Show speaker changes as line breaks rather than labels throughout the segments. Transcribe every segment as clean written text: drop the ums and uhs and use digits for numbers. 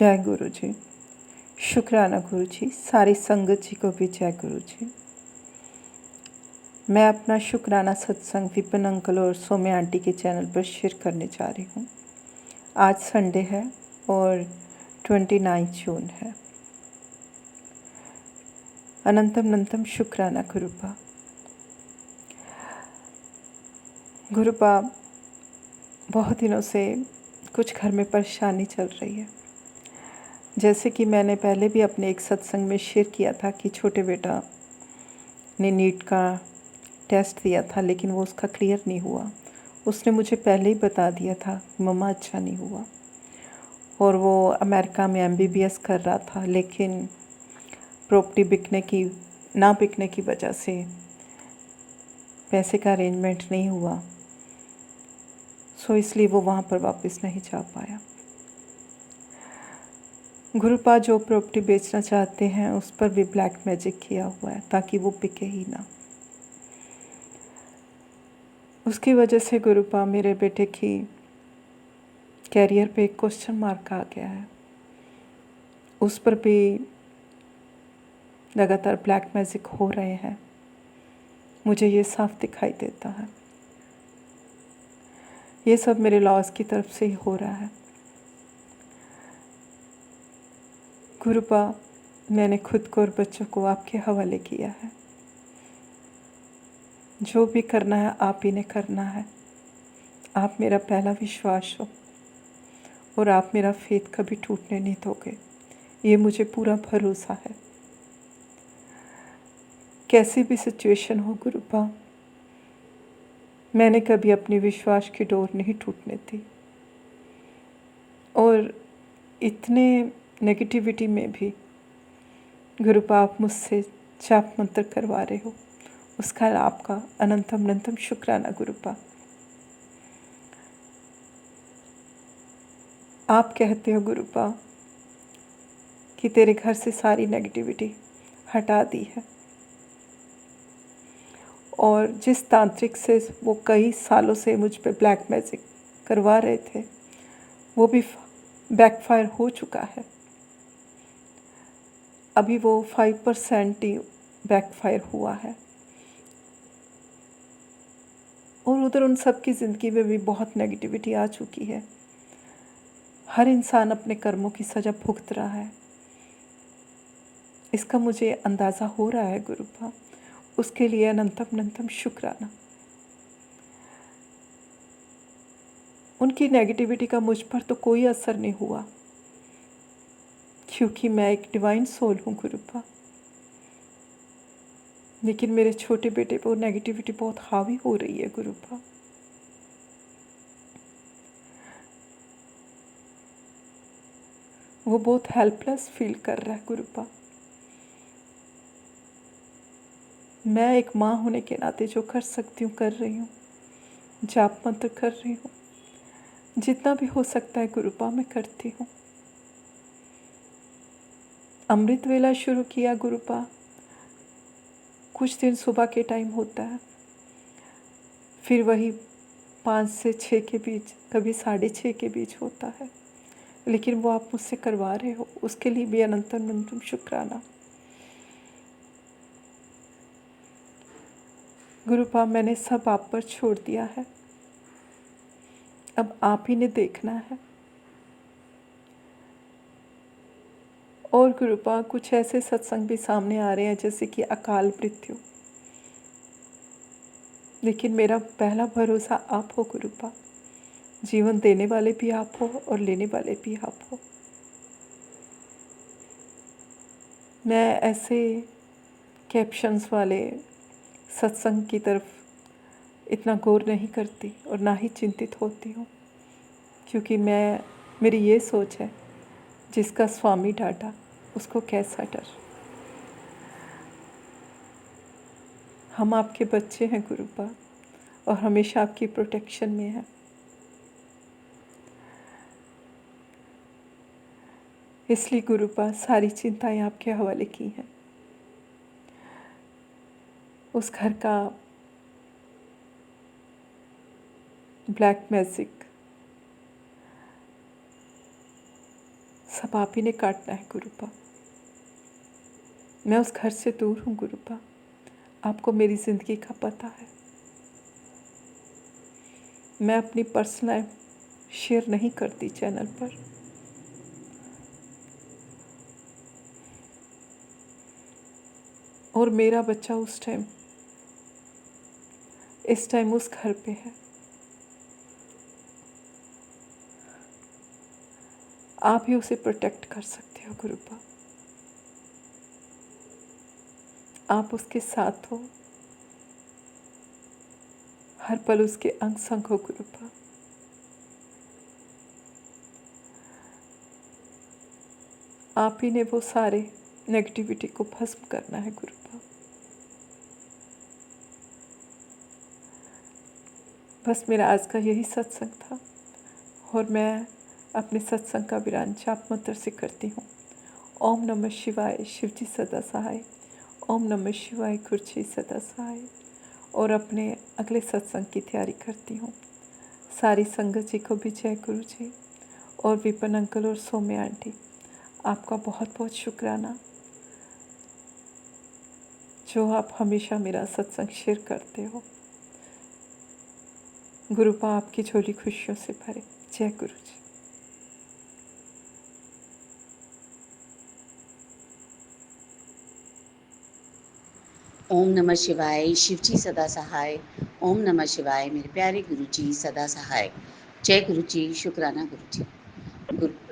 जय गुरु जी। शुक्राना गुरु जी, सारी संगत जी को भी जय गुरु जी। मैं अपना शुक्राना सत्संग विपिन अंकल और सोम्य आंटी के चैनल पर शेयर करने जा रही हूँ। आज संडे है और 29 जून है। अनंतम अनंतम शुक्राना गुरुपा। गुरुपा, बहुत दिनों से कुछ घर में परेशानी चल रही है। जैसे कि मैंने पहले भी अपने एक सत्संग में शेयर किया था कि छोटे बेटा ने नीट का टेस्ट दिया था, लेकिन वो उसका क्लियर नहीं हुआ। उसने मुझे पहले ही बता दिया था मम्मा अच्छा नहीं हुआ, और वो अमेरिका में MBBS कर रहा था, लेकिन प्रॉपर्टी ना बिकने की वजह से पैसे का अरेंजमेंट नहीं हुआ, इसलिए वो वहाँ पर वापस नहीं जा पाया। गुरुपा, जो प्रॉपर्टी बेचना चाहते हैं उस पर भी ब्लैक मैजिक किया हुआ है ताकि वो बिके ही ना। उसकी वजह से गुरुपा मेरे बेटे की कैरियर पे एक क्वेश्चन मार्क आ गया है। उस पर भी लगातार ब्लैक मैजिक हो रहे हैं, मुझे ये साफ दिखाई देता है। ये सब मेरे लॉस की तरफ से ही हो रहा है। गुरुपा, मैंने खुद को और बच्चों को आपके हवाले किया है। जो भी करना है आप ही ने करना है। आप मेरा पहला विश्वास हो और आप मेरा फेथ कभी टूटने नहीं दोगे, ये मुझे पूरा भरोसा है। कैसी भी सिचुएशन हो गुरुपा, मैंने कभी अपनी विश्वास की डोर नहीं टूटने दी, और इतने नेगेटिविटी में भी गुरुपा आप मुझसे जाप मंत्र करवा रहे हो, उसका आपका अनंतम अनंतम शुक्राना गुरुपा। आप कहते हो गुरुपा कि तेरे घर से सारी नेगेटिविटी हटा दी है, और जिस तांत्रिक से वो कई सालों से मुझ पे ब्लैक मैजिक करवा रहे थे वो भी बैकफायर हो चुका है। अभी वो 5% ही बैकफायर हुआ है, और उधर उन सब की ज़िंदगी में भी बहुत नेगेटिविटी आ चुकी है। हर इंसान अपने कर्मों की सज़ा भुगत रहा है, इसका मुझे अंदाज़ा हो रहा है गुरुपा। उसके लिए अनंतम अनंतम शुक्राना। उनकी नेगेटिविटी का मुझ पर तो कोई असर नहीं हुआ, क्योंकि मैं एक डिवाइन सोल हूँ गुरुपा। लेकिन मेरे छोटे बेटे पर नेगेटिविटी बहुत हावी हो रही है गुरुपा। वो बहुत हेल्पलेस फील कर रहा है गुरुपा। मैं एक माँ होने के नाते जो कर सकती हूँ कर रही हूँ, जाप मंत्र कर रही हूँ, जितना भी हो सकता है गुरुपा मैं करती हूँ। अमृत वेला शुरू किया गुरुपा, कुछ दिन सुबह के टाइम होता है, फिर वही 5 से 6 के बीच, कभी 6:30 के बीच होता है, लेकिन वो आप मुझसे करवा रहे हो, उसके लिए भी अनंतम अनंतम शुक्राना गुरुपा। मैंने सब आप पर छोड़ दिया है, अब आप ही ने देखना है। और गुरुपा, कुछ ऐसे सत्संग भी सामने आ रहे हैं जैसे कि अकाल मृत्यु, लेकिन मेरा पहला भरोसा आप हो गुरुपा। जीवन देने वाले भी आप हो और लेने वाले भी आप हो। मैं ऐसे कैप्शंस वाले सत्संग की तरफ इतना गौर नहीं करती और ना ही चिंतित होती हूँ, क्योंकि मेरी ये सोच है, जिसका स्वामी डाटा उसको कैसा डर। हम आपके बच्चे हैं गुरुपा, और हमेशा आपकी प्रोटेक्शन में है। इसलिए गुरुपा सारी चिंताएं आपके हवाले की हैं। उस घर का ब्लैक मैजिक सब अब आप ही ने काटना है गुरुपा। मैं उस घर से दूर हूँ गुरुपा, आपको मेरी ज़िंदगी का पता है। मैं अपनी पर्सनल लाइफ शेयर नहीं करती चैनल पर। और मेरा बच्चा इस टाइम उस घर पे है। आप ही उसे प्रोटेक्ट कर सकते हो गुरुपा। आप उसके साथ हो, हर पल उसके अंग संग हो गुरुपा। आप ही ने वो सारे नेगेटिविटी को भस्म करना है गुरुपा। बस मेरा आज का यही सत्संग था और मैं अपने सत्संग का विराम जाप मंत्र से करती हूँ। ओम नमः शिवाय, शिवजी सदा सहाय। ओम नमः शिवाय, गुरुजी सदा सहाय। और अपने अगले सत्संग की तैयारी करती हूँ। सारी संगत जी को भी जय गुरु जी। और विपिन अंकल और सौम्या आंटी, आपका बहुत बहुत शुक्राना जो आप हमेशा मेरा सत्संग शेयर करते हो। गुरुपा आपकी झोली खुशियों से भरे। जय गुरु जी।
ओम नमः शिवाय, शिवजी सदा सहाय। ओम नमः शिवाय, मेरे प्यारे गुरु जी सदा सहाय। जय गुरु जी, शुक्राना गुरु जी।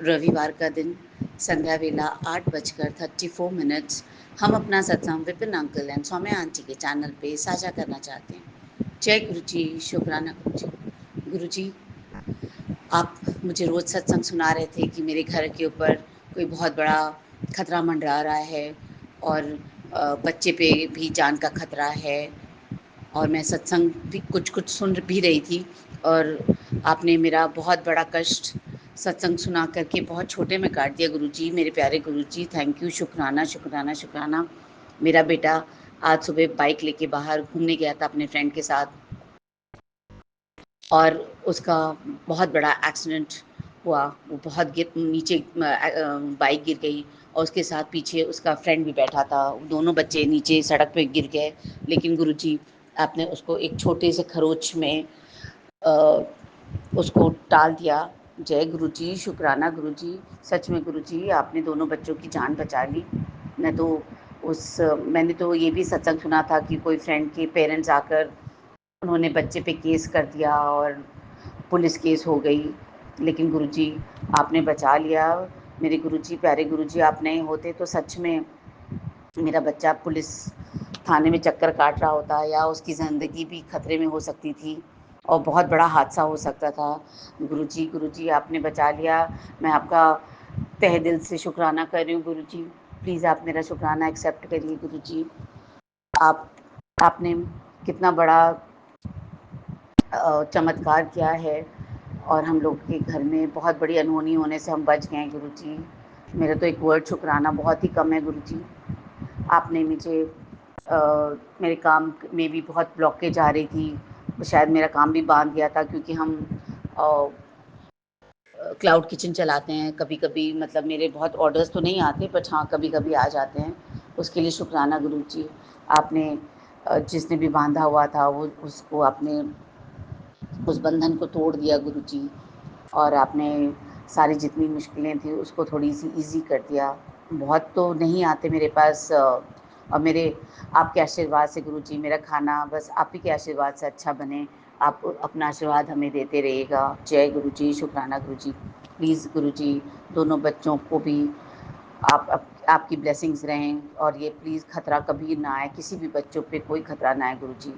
रविवार का दिन, संध्या वेला 8:34 हम अपना सत्संग Vipin uncle and Saumya aunty के चैनल पे साझा करना चाहते हैं। जय गुरु जी, शुक्राना गुरु जी। गुरु जी, आप मुझे रोज़ सत्संग सुना रहे थे कि मेरे घर के ऊपर कोई बहुत बड़ा खतरा मंडरा रहा है और बच्चे पे भी जान का खतरा है। और मैं सत्संग भी कुछ कुछ सुन भी रही थी और आपने मेरा बहुत बड़ा कष्ट सत्संग सुना करके बहुत छोटे में काट दिया गुरु जी। मेरे प्यारे गुरु जी, थैंक यू, शुक्राना शुक्राना शुक्राना। मेरा बेटा आज सुबह बाइक लेके बाहर घूमने गया था अपने फ्रेंड के साथ और उसका बहुत बड़ा एक्सीडेंट हुआ। वो बहुत नीचे बाइक गिर गई और उसके साथ पीछे उसका फ्रेंड भी बैठा था। दोनों बच्चे नीचे सड़क पे गिर गए, लेकिन गुरुजी आपने उसको एक छोटे से खरोच में अ, उसको टाल दिया। जय गुरुजी, शुक्राना गुरुजी। सच में गुरुजी, आपने दोनों बच्चों की जान बचा ली। मैं तो मैंने तो ये भी सत्संग सुना था कि कोई फ्रेंड के पेरेंट्स आकर उन्होंने बच्चे पे केस कर दिया और पुलिस केस हो गई, लेकिन गुरुजी आपने बचा लिया। मेरे गुरुजी, प्यारे गुरुजी, आप नहीं होते तो सच में मेरा बच्चा पुलिस थाने में चक्कर काट रहा होता या उसकी ज़िंदगी भी खतरे में हो सकती थी और बहुत बड़ा हादसा हो सकता था। गुरुजी, गुरुजी आपने बचा लिया। मैं आपका तहे दिल से शुक्राना कर रही हूँ गुरुजी। प्लीज़ आप मेरा शुक्राना एक्सेप्ट करिए गुरुजी। आप आपने कितना बड़ा चमत्कार किया है और हम लोग के घर में बहुत बड़ी अनहोनी होने से हम बच गए हैं गुरुजी। मेरा तो एक वर्ड शुक्राना बहुत ही कम है गुरुजी। आपने मुझे मेरे काम में भी बहुत ब्लॉकेज आ रही थी, शायद मेरा काम भी बांध दिया था क्योंकि हम क्लाउड किचन चलाते हैं। कभी कभी मतलब मेरे बहुत ऑर्डर्स तो नहीं आते, बट हाँ कभी कभी आ जाते हैं। उसके लिए शुक्राना गुरुजी। आपने जिसने भी बांधा हुआ था वो उसको आपने उस बंधन को तोड़ दिया गुरुजी और आपने सारी जितनी मुश्किलें थी उसको थोड़ी सी इजी कर दिया। बहुत तो नहीं आते मेरे पास और मेरे आपके आशीर्वाद से गुरुजी मेरा खाना बस आप ही के आशीर्वाद से अच्छा बने। आप अपना आशीर्वाद हमें देते रहिएगा। जय गुरुजी, शुक्राना गुरुजी। प्लीज़ गुरुजी, दोनों बच्चों को भी आपकी ब्लेसिंग्स रहें और ये प्लीज़ खतरा कभी ना आए, किसी भी बच्चों पे कोई खतरा ना आए गुरुजी।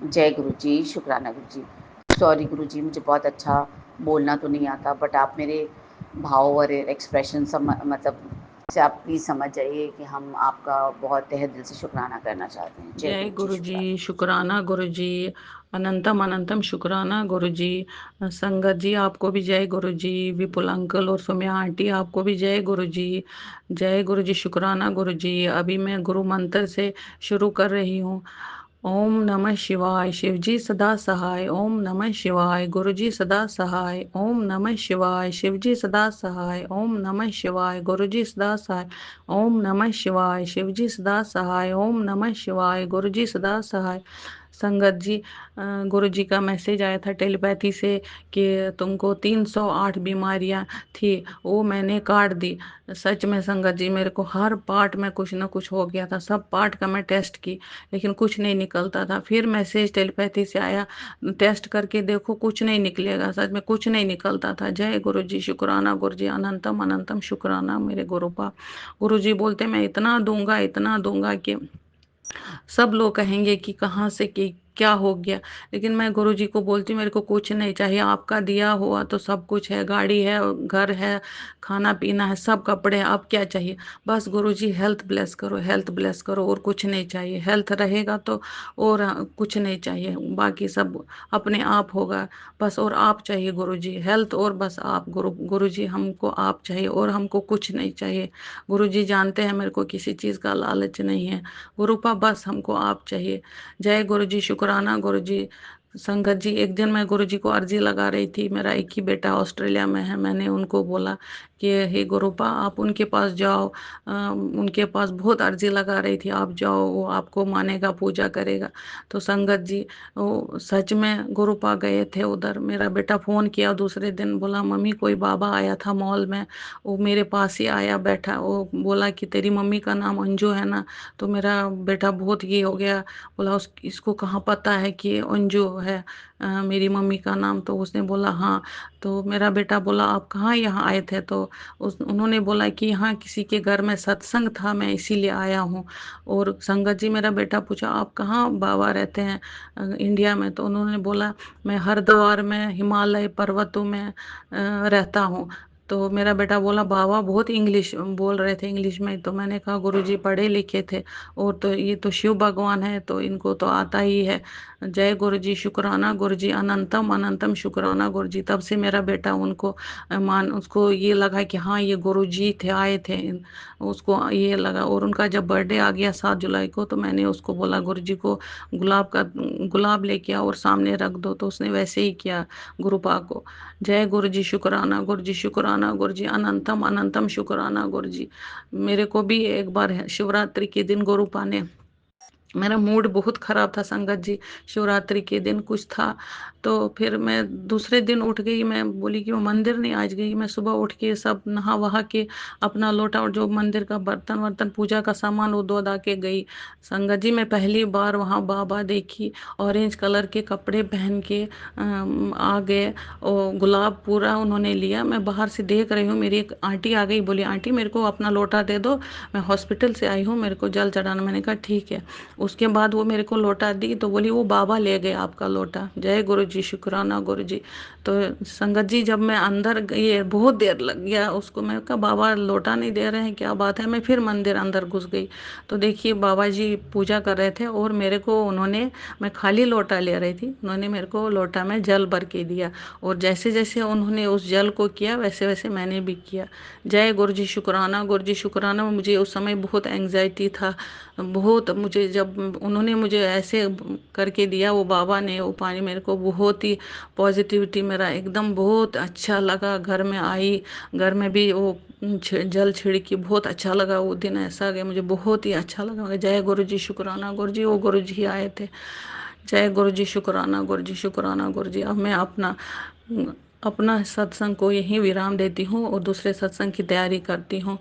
जय गुरुजी, शुक्राना गुरुजी। सॉरी गुरुजी, मुझे बहुत अच्छा बोलना तो नहीं आता, बट आप मेरे भाव और एक्सप्रेशन मतलब से आप प्लीज़ समझ जाइए कि हम आपका बहुत तहे दिल से शुक्राना करना चाहते हैं। जय
जय
गुरुजी,
गुरु जी,
शुक्राना।
शुक्राना गुरु जी। अनंतम अनंतम शुक्राना गुरु जी। संगत जी आपको भी जय गुरु जी। विपुल अंकल और सुम्या आंटी आपको भी जय गुरु जी। जय गुरु जी, शुक्राना गुरु जी। अभी मैं गुरु मंत्र से शुरू कर रही हूँ। ओम नमः शिवाय शिवजी सदा सहाय। ओम नमः शिवाय गुरुजी सदा सहाय। ओम नमः शिवाय शिवजी सदा सहाय। ओम नमः शिवाय गुरुजी सदा सहाय। ओम नमः शिवाय शिवजी सदा सहाय। ओम नमः शिवाय गुरुजी सदा सहाय। संगत जी, गुरु जी का मैसेज आया था टेलीपैथी से कि तुमको 308 बीमारियां थी, वो मैंने काट दी। सच में संगत जी, मेरे को हर पार्ट में कुछ ना कुछ हो गया था। सब पार्ट का मैं टेस्ट की, लेकिन कुछ नहीं निकलता था। फिर मैसेज टेलीपैथी से आया, टेस्ट करके देखो कुछ नहीं निकलेगा। सच में कुछ नहीं निकलता था। जय गुरु जी, शुक्राना गुरु जी, अनंतम अनंतम शुक्राना मेरे गुरुपा। गुरु जी बोलते मैं इतना दूंगा कि सब लोग कहेंगे कि कहाँ से कि क्या हो गया। लेकिन मैं गुरुजी को बोलती मेरे को कुछ नहीं चाहिए, आपका दिया हुआ तो सब कुछ है, गाड़ी है, घर है, खाना पीना है, सब कपड़े हैं, अब क्या चाहिए। बस गुरुजी हेल्थ ब्लेस करो, हेल्थ ब्लेस करो, और कुछ नहीं चाहिए। हेल्थ रहेगा तो और कुछ नहीं चाहिए, बाकी सब अपने आप होगा। बस और आप चाहिए गुरुजी, हेल्थ और बस आप। गुरुजी हमको आप चाहिए और हमको कुछ नहीं चाहिए। गुरुजी जानते हैं मेरे को किसी चीज़ का लालच नहीं है गुरुपा, बस हमको आप चाहिए। जय गुरु जी, शुक्राना गुरु जी। संगत जी, एक दिन मैं गुरु जी को अर्जी लगा रही थी। मेरा एक ही बेटा ऑस्ट्रेलिया में है। मैंने उनको बोला कि हे गुरुपा, आप उनके पास जाओ, उनके पास बहुत अर्जी लगा रही थी, आप जाओ, वो आपको मानेगा, पूजा करेगा। तो संगत जी, वो सच में गुरुपा गए थे उधर। मेरा बेटा फ़ोन किया दूसरे दिन, बोला मम्मी कोई बाबा आया था मॉल में, वो मेरे पास ही आया बैठा, वो बोला कि तेरी मम्मी का नाम अंजू है ना। तो मेरा बेटा बहुत ये हो गया, बोला उस इसको कहाँ पता है कि अंजू है मेरी मम्मी का नाम। तो उसने बोला हाँ। तो मेरा बेटा बोला आप कहाँ यहाँ आए थे। तो उन्होंने बोला कि यहाँ किसी के घर में सत्संग था, मैं इसीलिए आया हूँ। और संगत जी, मेरा बेटा पूछा आप कहाँ बाबा रहते हैं इंडिया में। तो उन्होंने बोला मैं हरिद्वार में हिमालय पर्वतों में रहता हूँ। तो मेरा बेटा बोला बाबा बहुत इंग्लिश बोल रहे थे, इंग्लिश में। तो मैंने कहा गुरुजी पढ़े लिखे थे, और तो ये तो शिव भगवान है, तो इनको तो आता ही है। जय गुरु जी, शुक्राना गुरु जी, अनंतम अनंतम शुक्राना गुरु जी। तब से मेरा बेटा उनको मान उसको ये लगा कि हाँ ये गुरु जी थे, आए थे, उसको ये लगा। और उनका जब बर्थडे आ गया 7 जुलाई को, तो मैंने उसको बोला गुरु जी को गुलाब लेके आओ और सामने रख दो। तो उसने वैसे ही किया गुरुपा को। जय गुरु जी, शुक्राना गुरु जी, शुक्राना गुरु जी, अनंतम अनंतम शुक्राना गुरु जी। मेरे को भी एक बार शिवरात्रि के दिन गुरुपा ने, मेरा मूड बहुत ख़राब था संगत जी, शिवरात्रि के दिन कुछ था। तो फिर मैं दूसरे दिन उठ गई, मैं बोली कि मैं मंदिर नहीं आज गई। मैं सुबह उठ के सब नहा वहा के अपना लोटा और जो मंदिर का बर्तन वर्तन पूजा का सामान वो धो धा के गई। संगत जी, मैं पहली बार वहाँ बाबा देखी, ऑरेंज कलर के कपड़े पहन के आ गए, और गुलाब पूरा उन्होंने लिया। मैं बाहर से देख रही हूँ, मेरी एक आंटी आ गई, बोली आंटी मेरे को अपना लोटा दे दो, मैं हॉस्पिटल से आई हूँ, मेरे को जल चढ़ाना। मैंने कहा ठीक है। उसके बाद वो मेरे को लोटा दी, तो बोली वो बाबा ले गए आपका लोटा। जय गुरु जी, शुक्राना गुरु जी। तो संगत जी, जब मैं अंदर गई, बहुत देर लग गया उसको, मैं कहा बाबा लोटा नहीं दे रहे हैं, क्या बात है। मैं फिर मंदिर अंदर घुस गई, तो देखिए बाबा जी पूजा कर रहे थे, और मेरे को उन्होंने, मैं खाली लोटा ले रही थी, उन्होंने मेरे को लोटा में जल भर के दिया। और जैसे जैसे उन्होंने उस जल को किया, वैसे वैसे मैंने भी किया। जय गुरु जी, शुक्राना गुरु जी, शुक्राना। मुझे उस समय बहुत एंग्जाइटी था, बहुत। मुझे जब उन्होंने मुझे ऐसे करके दिया, वो बाबा ने वो पानी, मेरे को बहुत ही पॉजिटिविटी, मेरा एकदम बहुत अच्छा लगा। घर में आई, घर में भी वो जल छिड़की, बहुत अच्छा लगा वो दिन। ऐसा गया मुझे बहुत ही अच्छा लगा। जय गुरु जी, शुक्राना गुरु जी, वो गुरु जी आए थे। जय गुरु जी, शुक्राना गुरु जी, शुक्राना गुरु जी। अब मैं अपना अपना सत्संग को यहीं विराम देती हूँ और दूसरे सत्संग की तैयारी करती हूँ।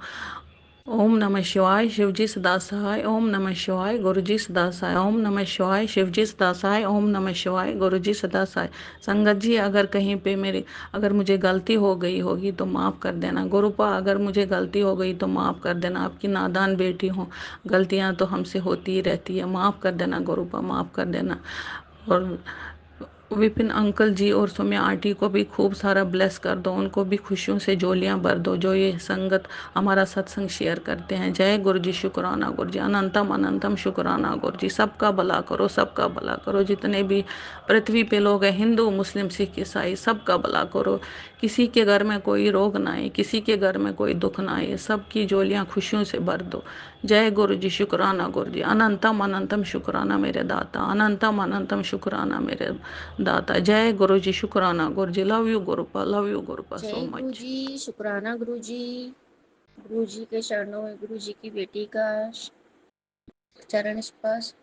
ओम नमः शिवाय, शिवजी सदा सहाय। ओम नमः शिवाय, गुरुजी सदा सहाय। ओम नमः शिवाय, शिवजी सदा सहाय। ओम नमः शिवाय, गुरुजी सदा सहाय। संगत जी, अगर कहीं पे मेरी, अगर मुझे गलती हो गई होगी तो माफ़ कर देना। गुरुपा, अगर मुझे गलती हो गई तो माफ़ कर देना। आपकी नादान बेटी हूँ, गलतियाँ तो हमसे होती ही रहती है, माफ़ कर देना गुरुपा, माफ़ कर देना। और विपिन अंकल जी और सौम्या आंटी को भी खूब सारा ब्लेस कर दो, उनको भी खुशियों से झोलियां भर दो जो ये संगत हमारा सत्संग शेयर करते हैं। जय गुरु जी, शुक्राना गुरु जी, अनंतम अनंतम शुक्राना गुरु जी। सबका भला करो, सबका भला करो, जितने भी पृथ्वी पे लोग हैं, हिंदू मुस्लिम सिख ईसाई, सबका भला करो। किसी के घर में कोई रोग ना आए, किसी के घर में कोई दुख ना आए, सबकी झोलियां खुशियों से भर दो। जय गुरु जी, शुक्राना गुरु जी, अनंतम अनंतम शुक्राना मेरे दाता, अनंतम अनंतम शुक्राना मेरे दाता। जय गुरु जी, शुक्राना गुरु जी, लव यू गुरुपा, लव यू गुरुपा सो
जय गुरु
मच।
जी, शुक्राना गुरु जी के चरणों में गुरु जी की बेटी का चरण स्पर्श।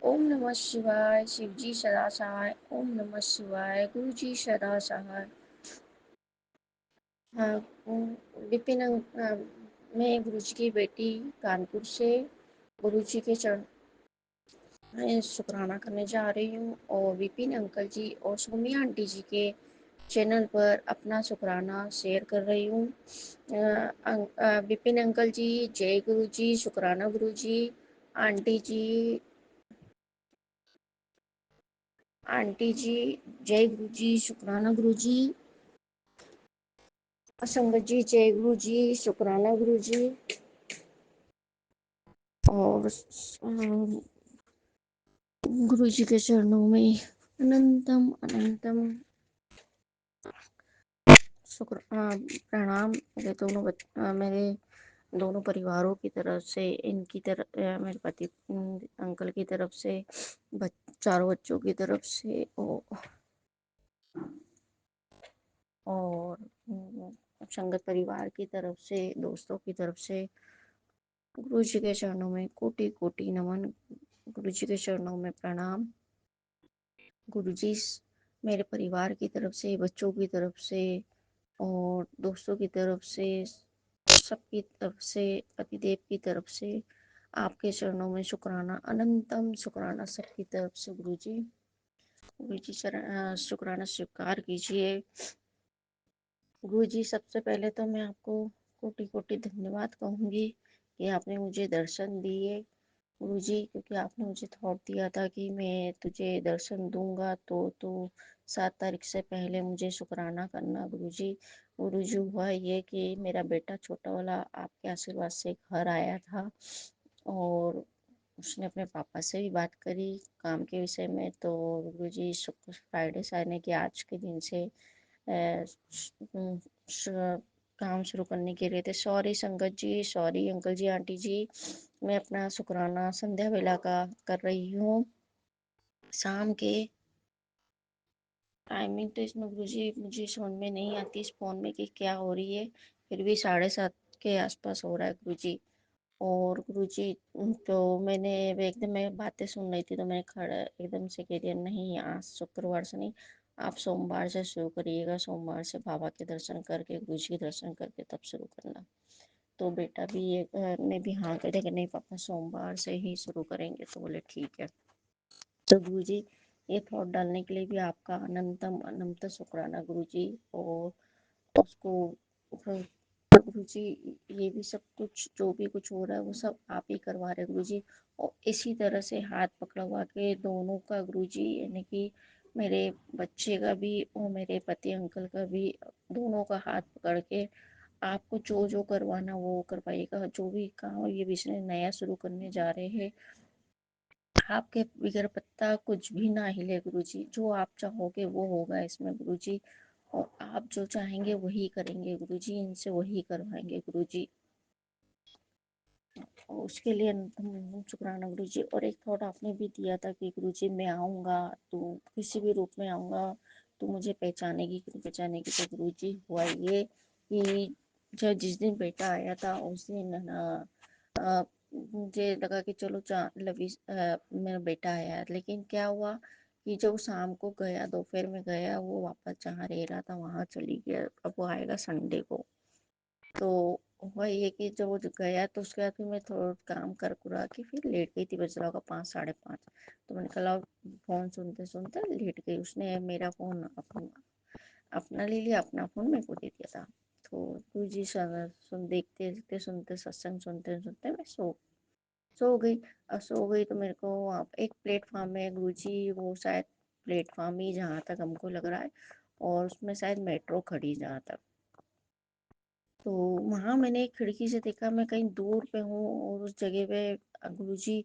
ओम नमः शिवाय, शिव जी सदा सहाय। ओम नमः शिवाय, गुरु जी सदा सहाय। हाँ, विपिन मैं गुरु जी की बेटी कानपुर से गुरु जी के चरण में शुक्राना करने जा रही हूँ और विपिन अंकल जी और सोमिया आंटी जी के चैनल पर अपना शुक्राना शेयर कर रही हूँ। विपिन अंकल जी जय गुरु जी, शुक्राना गुरु जी। आंटी जी जय गुरु जी, शुक्राना गुरु जी। संगत जी जय गुरु जी, शुक्राना गुरु जी। और गुरु जी के चरणों में अनंतम अनंतम शुक्र प्रणाम मेरे दोनों परिवारों की तरफ से, इनकी तरफ मेरे पति अंकल की तरफ से, चारों बच्चों की तरफ से और संगत परिवार की तरफ से, दोस्तों की तरफ से। गुरु जी के चरणों में कोटि कोटि नमन, गुरु जी के चरणों में प्रणाम। गुरु जी मेरे परिवार की तरफ से, बच्चों की तरफ से और दोस्तों की तरफ से, सबकी तरफ से, पतिदेव की तरफ से आपके चरणों में शुक्राना, अनंतम शुक्राना सबकी तरफ से। गुरु जी शुक्राना स्वीकार कीजिए। गुरु जी सबसे पहले तो मैं आपको कोटि कोटि धन्यवाद कहूँगी कि आपने मुझे दर्शन दिए गुरु जी, क्योंकि आपने मुझे थॉट दिया था कि मैं तुझे दर्शन दूंगा तो 7 तारीख से पहले मुझे शुक्राना करना। गुरु जी हुआ ये कि मेरा बेटा छोटा वाला आपके आशीर्वाद से घर आया था और उसने अपने पापा से भी बात करी काम के विषय में। तो गुरु जी फ्राइडे से आने के आज के दिन से काम शुरू करने के लिए थे। सॉरी संगत जी, सॉरी अंकल जी, आंटी जी। मैं अपना शुक्राना संध्या वेला का कर रही हूँ शाम के टाइमिंग। तो इसमें गुरु जी मुझे समझ में नहीं आती इस फोन में कि क्या हो रही है, फिर भी 7:30 के आसपास हो रहा है गुरु जी। और गुरु जी तो मैंने एकदम मैं बातें सुन रही थी तो मैं खड़ा एकदम से कह दिया नहीं आज शुक्रवार से नहीं, आप सोमवार से शुरू करिएगा, सोमवार से बाबा के दर्शन करके गुरु जी के दर्शन करके तब शुरू करना। तो बेटा भी ने भी हाँ कर दिया कि नहीं पापा सोमवार से ही शुरू करेंगे। तो बोले ठीक है। तो गुरु जी ये थॉट डालने के लिए भी आपका अनंतम अनंत शुक्राना गुरु जी। और उसको गुरु जी ये भी सब कुछ जो भी कुछ हो रहा है वो सब आप ही करवा रहे गुरु जी। और इसी तरह से हाथ पकड़वा के दोनों का गुरु जी, यानी कि मेरे बच्चे का भी और मेरे पति अंकल का भी, दोनों का हाथ पकड़ के आपको जो जो करवाना वो करवाइएगा। जो भी काम ये बिजनेस नया शुरू करने जा रहे हैं, आपके बिगर पत्ता कुछ भी ना हिले गुरु जी। जो आप चाहोगे वो होगा इसमें गुरु जी, और आप जो चाहेंगे वही करेंगे गुरु जी, इनसे वही करवाएंगे गुरु जी। और उसके लिए शुक्राना गुरु जी। और एक थॉट आपने भी दिया था कि गुरु जी मैं आऊँगा तो किसी भी रूप में आऊँगा तो मुझे पहचानेगी कि नहीं पहचानेगी। तो गुरु जी हुआ ये कि जब जिस दिन बेटा आया था उस दिन मुझे लगा कि चलो मेरा बेटा आया है। लेकिन क्या हुआ कि जब शाम को गया, दोपहर में गया, वो वापस जहाँ रह रहा था वहाँ चली गया। अब वो आएगा संडे को। तो हुआ ये कि जब वो गया तो उसके बाद फिर मैं थोड़ा काम कर कुरा के फिर लेट गई थी। बज रहा होगा 5 साढ़े 5। तो मैंने कहा फोन सुनते सुनते लेट गई। उसने मेरा फोन अपना ले लिया, अपना फोन मेरे को दे दिया था। तो गुरु जी सुन देखते देखते सुनते सत्संग सुनते सुनते मैं सो गई। अब सो गई तो मेरे को एक प्लेटफॉर्म में गुरु जी वो शायद प्लेटफॉर्म ही जहाँ तक हमको लग रहा है, और उसमें शायद मेट्रो खड़ी जहाँ तक। तो वहाँ मैंने एक खिड़की से देखा, मैं कहीं दूर पे हूँ और उस जगह पे गुरुजी,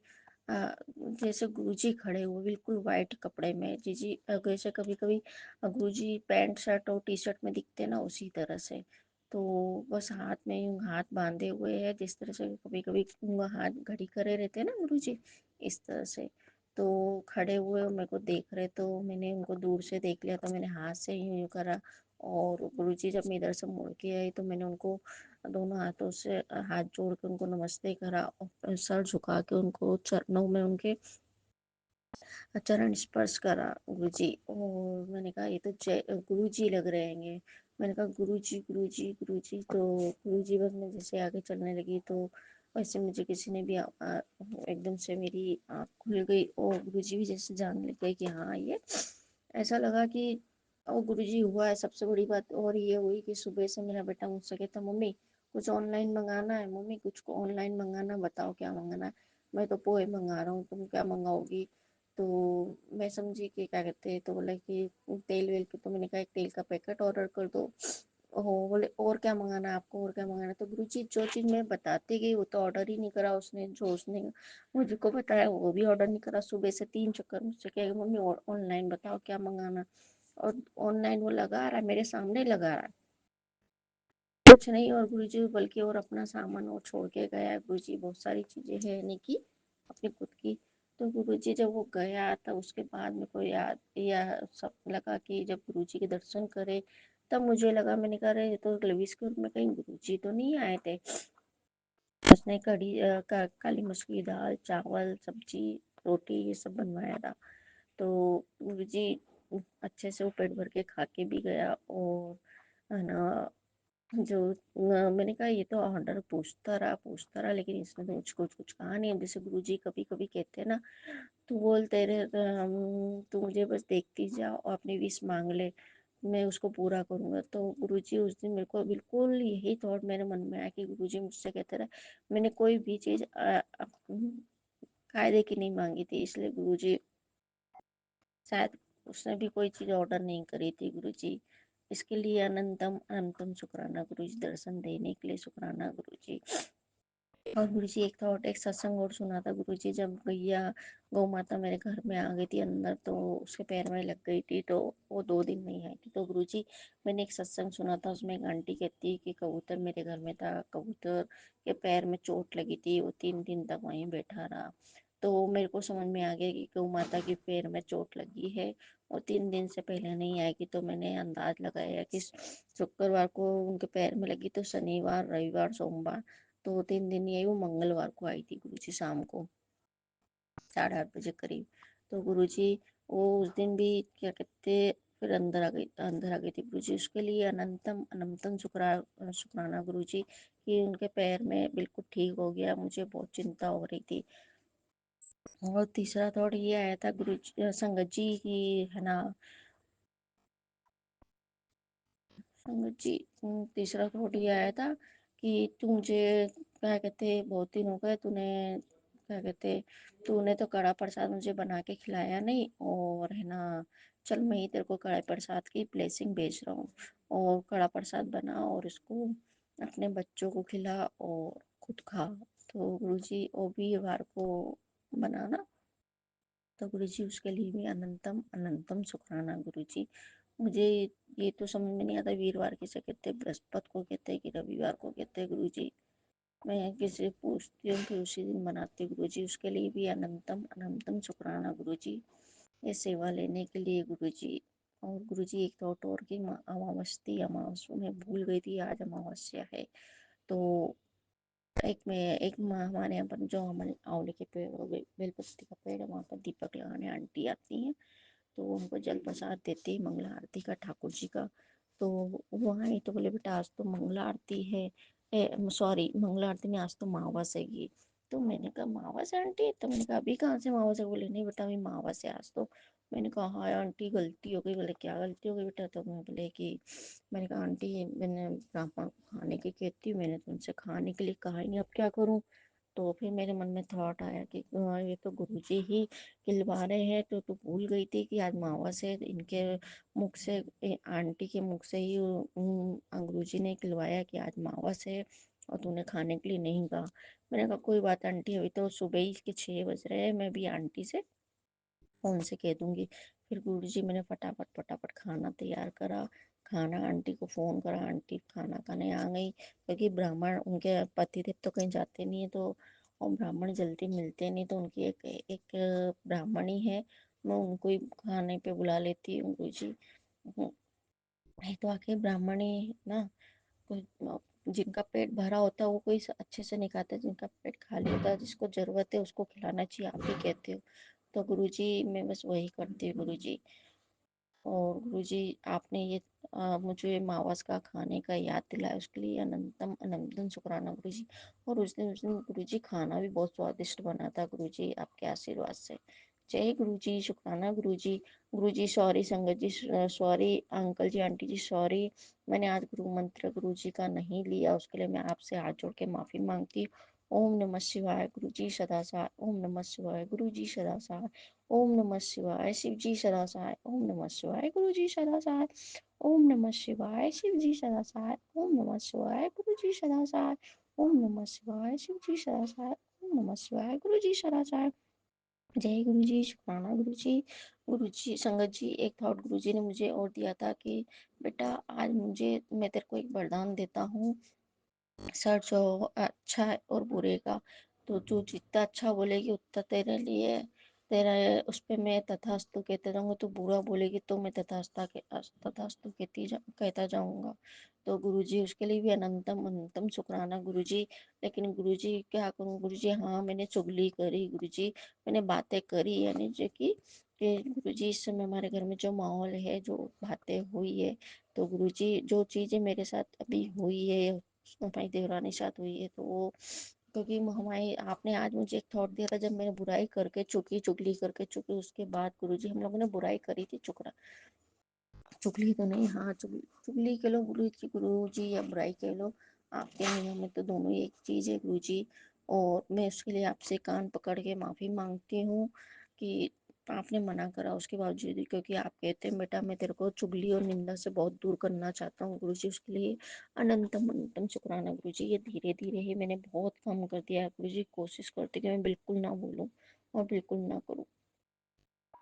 जैसे गुरुजी खड़े हुए बिल्कुल वाइट कपड़े में, जी जैसे कभी कभी गुरुजी पैंट शर्ट और टी शर्ट में दिखते ना, उसी तरह से। तो बस हाथ में यूं हाथ बांधे हुए है, जिस तरह से कभी कभी हाथ घड़ी करे रहते हैं ना गुरुजी, इस तरह से। तो खड़े हुए और मेरे को देख रहे, तो मैंने उनको दूर से देख लिया, तो मैंने हाथ से यूं यूं करा। और गुरुजी जब मैं इधर से मुड़ के आई, तो मैंने उनको दोनों हाथों से हाथ जोड़ के उनको नमस्ते करा, और सर झुका के उनको चरणों में उनके चरण स्पर्श करा गुरुजी। और मैंने कहा ये तो जय गुरुजी लग रहे हैं। मैंने कहा गुरुजी गुरुजी गुरुजी। तो गुरुजी बस मैं जैसे आगे चलने लगी, तो वैसे मुझे किसी ने भी एकदम से मेरी आँख खुल गई, और गुरुजी भी जैसे जानने लग गए कि हाँ ये, ऐसा लगा कि ओ गुरुजी हुआ है। सबसे बड़ी बात और ये हुई कि सुबह से मेरा बेटा मुझसे कहता, मम्मी कुछ ऑनलाइन मंगाना है, मम्मी कुछ को ऑनलाइन मंगाना, बताओ क्या मंगाना है। मैं तो पोहे मंगा रहा हूँ, तुम क्या मंगाओगी। तो मैं समझी कि क्या कहते हैं, तो बोला कि तेल वेल की, तो मैंने कहा एक तेल का पैकेट ऑर्डर कर दो। हो बोले और क्या मंगाना है आपको, और क्या मंगाना है। तो गुरुजी जो चीज़ मैं बताती गई वो तो ऑर्डर ही नहीं करा उसने, जो उसने मुझको बताया वो भी ऑर्डर नहीं करा। सुबह से 3 चक्कर मुझसे कह, मम्मी ऑनलाइन बताओ क्या मंगाना। और ऑनलाइन वो लगा रहा है, मेरे सामने लगा रहा है, कुछ नहीं। और गुरुजी बल्कि और अपना सामान और छोड़ के गया है। गुरुजी बहुत सारी चीजें है नहीं की अपनी खुद की। तो गुरुजी जब वो गया, तब उसके बाद मेरे को याद या सब लगा कि जब गुरुजी के दर्शन करे, तब मुझे लगा, मैंने कहा अरे ये तो लवीज के रूप में कहीं गुरुजी तो नहीं आए थे। उसने कढ़ी काली मछली की दाल चावल सब्जी रोटी ये सब बनवाया था। तो गुरुजी अच्छे से वो पेट भर के खा के भी गया। और है ना, जो मैंने कहा ये तो ऑर्डर पूछता रहा, लेकिन इसने तो कुछ कुछ कुछ कहा नहीं। अब जैसे गुरुजी कभी कभी कहते हैं ना, तू बोलते रहे, तू मुझे बस देखती जा और अपनी विश मांग ले, मैं उसको पूरा करूंगा। तो गुरुजी उस दिन मेरे को बिल्कुल यही थॉट मेरे मन में आया कि गुरुजी मुझसे कहते रहे, मैंने कोई भी चीज़ कायदे की नहीं मांगी थी, इसलिए गुरुजी शायद उसने भी कोई चीज़ ऑर्डर नहीं करी थी। गुरुजी इसके लिए अनंतम अनंतम शुक्राना गुरुजी, दर्शन देने के लिए शुक्राना गुरुजी। और गुरुजी एक था और एक सत्संग और सुना था गुरुजी, जब गैया गौ माता मेरे घर में आ गई थी अंदर, तो उसके पैर में लग गई थी, तो वो 2 दिन नहीं आई थी। तो गुरुजी मैंने एक सत्संग सुना था, उसमें एक आंटी कहती कि कबूतर मेरे घर में था, कबूतर के पैर में चोट लगी थी, वो 3 दिन तक वहीं बैठा रहा। तो मेरे को समझ में आ गया कि गौ माता के पैर में चोट लगी है और 3 दिन से पहले नहीं आएगी। तो मैंने अंदाज लगाया कि शुक्रवार को उनके पैर में लगी, तो शनिवार रविवार सोमवार, तो 3 दिन यही, वो मंगलवार को आई थी गुरुजी शाम को 8:30 बजे करीब। तो गुरुजी वो उस दिन भी क्या कहते, फिर अंदर आ गई थी गुरुजी। उसके लिए अनंतम अनंतम शुक्राना गुरुजी कि उनके पैर में बिल्कुल ठीक हो गया। मुझे बहुत चिंता हो रही थी। और तीसरा थॉट ये आया था गुरु संगत जी की, है ना, संगत जी। तीसरा थॉट ये आया था कि तू मुझे क्या कहते, बहुत दिन हो गए तूने क्या कहते, तूने तो कड़ा प्रसाद मुझे बना के खिलाया नहीं, और है ना, चल मैं ही तेरे को कड़ा प्रसाद की ब्लेसिंग भेज रहा हूँ, और कड़ा प्रसाद बना और इसको अपने बच्चों को खिला और खुद खा। तो गुरुजी वो भी वार को बनाना। तो गुरुजी उसके लिए भी अनंतम अनंतम शुक्राना गुरुजी। मुझे ये तो समझ में नहीं आता वीरवार किसे कहते हैं, बृहस्पति को कहते हैं कि रविवार को कहते हैं गुरुजी। मैं किसी से पूछती हूँ कि उसी दिन बनाती हूँ गुरुजी। उसके लिए भी अनंतम अनंतम शुक्राना गुरुजी, ये सेवा लेने के लिए गुरुजी। और गुरुजी एक थॉट और की, अमावस्या में भूल गई थी, आज अमावस्या है। तो एक हमारे यहाँ पर, जो हमारे आंवले के पेड़ बेलपत्ती का पेड़ है, वहाँ पर दीपक लगाने आंटी आती हैं, तो वो उनको जल प्रसाद देते ही मंगला आरती का ठाकुर जी का। तो वो आई तो बोले बेटा आज तो मंगला आरती है, सॉरी मंगला आरती नहीं, आज तो मावस है ये। तो मैंने कहा मावस है आंटी, तो मैंने कहा अभी कहाँ से मावस है। बोले नहीं बेटा अभी मावस है आज तो। मैंने कहा हाँ आंटी गलती हो गई। बोले क्या गलती हो गई बेटा। तो मैं बोले कि, मैंने कहा आंटी मैंने ब्राह्मण को खाने की कहती हूँ, मैंने तुमसे खाने के लिए कहा ही नहीं, अब क्या करूँ। तो फिर मेरे मन में थॉट आया कि ये तो गुरुजी ही खिलवा रहे हैं, तो तू भूल गई थी कि आज अमावस है। इनके मुख से, आंटी के मुख से ही गुरुजी ने खिलवाया कि आज अमावस है और तूने खाने के लिए नहीं कहा। मैंने कहा कोई बात आंटी, अभी तो सुबह ही के 6 बज रहे हैं, मैं भी आंटी से फ़ोन से कह दूंगी। फिर गुरुजी मैंने फटाफट फटाफट खाना तैयार करा, खाना आंटी को फ़ोन करा, आंटी खाना खाने आ गई, क्योंकि ब्राह्मण उनके पतिदेव तो कहीं जाते नहीं है, तो और ब्राह्मण जल्दी मिलते नहीं, तो उनकी एक एक ब्राह्मणी है, मैं उनको ही खाने पे बुला लेती हूँ गुरुजी। नहीं तो आखिर ब्राह्मणी ना, कोई जिनका पेट भरा होता है वो कोई अच्छे से नहीं खाता, जिनका पेट खाली होता है, जिसको जरूरत है उसको खिलाना चाहिए, आप ही कहते हो। तो गुरुजी मैं बस वही करती हूँ गुरुजी। और गुरुजी आपने ये मुझे मावस का खाने का याद दिलाया, उसके लिए अनंतम अनंतम शुक्राना गुरुजी। और उस दिन गुरुजी खाना भी बहुत स्वादिष्ट बना था गुरुजी, आपके आशीर्वाद से। जय गुरुजी, शुक्राना गुरुजी। गुरुजी सॉरी, संगत जी सॉरी, अंकल जी आंटी जी सॉरी, मैंने आज गुरु मंत्र गुरुजी का नहीं लिया, उसके लिए मैं आपसे हाथ जोड़ के माफी मांगती। ओम नमः शिवाय गुरुजी सदा सहाय, ओम नमः शिवाय गुरुजी सदा सहाय, ओम नमः शिवाय शिवजी सदा सहाय, ओम नमः शिवाय गुरुजी सदा सहाय, ओम नमः शिवाय शिवजी सदा सहाय, ओम नमः शिवाय गुरुजी सदा सहाय, ओम नमः शिवाय शिवजी सदा सहाय, ओम नमः शिवाय गुरुजी सदा सहाय। जय गुरुजी, शुक्राना गुरुजी। गुरुजी संगत जी, एक थॉट गुरुजी ने मुझे और दिया था कि बेटा आज मैं तेरे को एक वरदान देता हूँ, सर्च हो अच्छा है और बुरे का, तो जो जितना अच्छा बोलेगी उतना तेरे लिए, तेरा उस पे मैं तथास्तु कहते जाऊंगा, तो बुरा बोलेगी तो मैं तथास्तु कहता जाऊंगा। तो गुरुजी उसके लिए भी अनंतम अनंतम शुक्राना गुरुजी। लेकिन गुरुजी क्या करूं गुरुजी, हाँ मैंने चुगली करी गुरुजी, मैंने बातें करी, यानी जो कि गुरुजी इस समय हमारे घर में जो माहौल है, जो बातें हुई है, तो गुरुजी जो चीजें मेरे साथ अभी हुई है हमारी देवरानी साथ हुई है, तो वो क्योंकि हमारी आपने आज मुझे एक थॉट दिया था, जब मैंने बुराई करके चुकी, चुगली करके चुकी, उसके बाद गुरुजी हम लोगों ने बुराई करी थी, चुगली तो नहीं, हाँ चुगली कह लो गुरुजी या बुराई कह लो, आपके नियम में तो दोनों ही एक चीज है गुरुजी। और मैं उसके लिए आपसे कान पकड़ के माफी मांगती हूँ कि आपने मना करा उसके बावजूद भी, क्योंकि आप कहते हैं बेटा मैं तेरे को चुगली और निंदा से बहुत दूर करना चाहता हूँ गुरुजी, उसके लिए अनंतम अनंतम शुक्राना गुरुजी। ये धीरे धीरे ही मैंने बहुत कम कर दिया है गुरुजी, कोशिश करती कि मैं बिल्कुल ना बोलूँ और बिल्कुल ना करूँ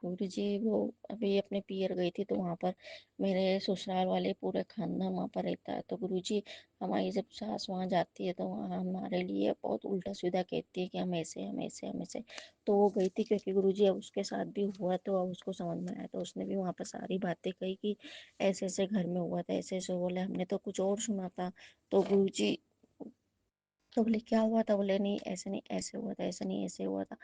गुरुजी। वो अभी अपने पियर गई थी, तो वहाँ पर मेरे ससुराल वाले पूरे खानदान वहाँ पर रहता है, तो गुरुजी हमारी जब सास वहाँ जाती है तो वहाँ हमारे लिए बहुत उल्टा सीधा कहती है कि हम ऐसे हम ऐसे हम ऐसे। तो वो गई थी क्योंकि गुरुजी अब उसके साथ भी हुआ, तो अब उसको समझ में आया, तो उसने भी वहाँ पर सारी बातें कही कि ऐसे ऐसे घर में हुआ था, ऐसे ऐसे बोले, हमने तो कुछ और सुना था। तो गुरुजी तो बोले क्या हुआ था, बोले नहीं ऐसे नहीं ऐसे हुआ था, ऐसे नहीं ऐसे हुआ था।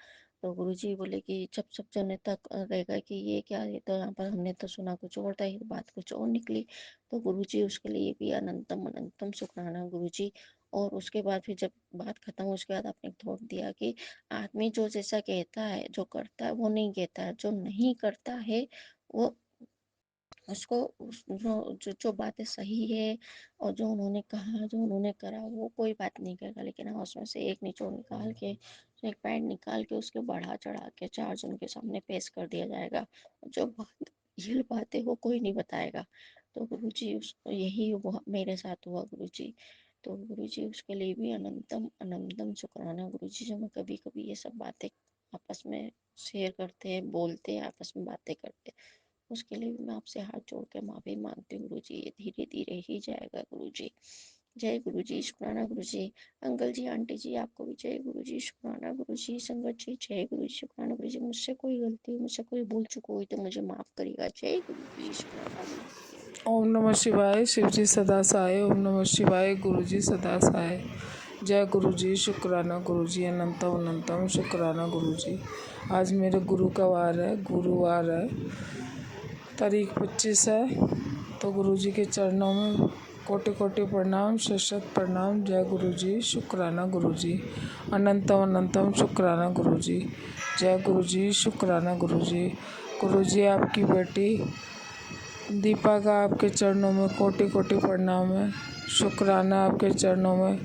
तो गुरुजी बोले कि जब सब जने तक रहेगा कि ये क्या है, तो यहाँ पर हमने तो सुना कुछ और था, ये बात कुछ और निकली। तो गुरुजी उसके लिए भी अनंतम अनंतम शुक्राना गुरुजी। और उसके बाद फिर जब बात खत्म हुई, उसके बाद आपने थोप दिया कि आदमी जो जैसा कहता है, जो करता है वो नहीं कहता है, जो नहीं करता है वो उसको जो बातें सही है और जो उन्होंने कहा, जो उन्होंने करा, वो कोई बात नहीं करेगा, लेकिन हाँ उसमें से एक निचोड़ निकाल के, एक पैंट निकाल के उसके बढ़ा चढ़ा के 4 जन के सामने पेश कर दिया जाएगा। जो बात रियल बात है वो कोई नहीं बताएगा। तो गुरुजी यही वो मेरे साथ हुआ गुरुजी। तो गुरुजी उसके लिए भी अनंतम अनंतम शुक्राना गुरुजी, जो मैं कभी कभी ये सब बातें आपस में शेयर करते हैं, बोलते हैं, आपस में बातें करते हैं, उसके लिए भी मैं आपसे हाथ जोड़ के माफी मांगती हूँ गुरुजी। ये धीरे धीरे ही जाएगा गुरुजी। जय गुरुजी, शुक्राना गुरुजी। अंकल जी आंटी जी आपको भी जय गुरुजी, शुक्राना गुरुजी। संगत जी जय गुरुजी, शुक्राना गुरुजी। मुझसे कोई गलती, मुझसे कोई भूल चुकी हुई तो मुझे माफ करिएगा। जय गुरुजी, शुक्राना गुरुजी।
ओम नमः शिवाय शिवजी सदा सहाय, ओम नमः शिवाय गुरुजी सदा सहाय। जय गुरुजी, शुक्राना गुरुजी, अनंतम अनंतम शुक्राना गुरुजी। आज मेरे गुरु का वार है, गुरुवार है, तारीख 25 है। तो गुरुजी के चरणों में कोटि कोटि प्रणाम, शत प्रणाम। जय गुरुजी, शुक्राना गुरुजी, अनंतम अनंतम शुक्राना गुरुजी। जय गुरुजी, शुक्राना गुरुजी। गुरुजी आपकी बेटी दीपा का आपके चरणों में कोटि कोटि प्रणाम है, शुक्राना आपके चरणों में।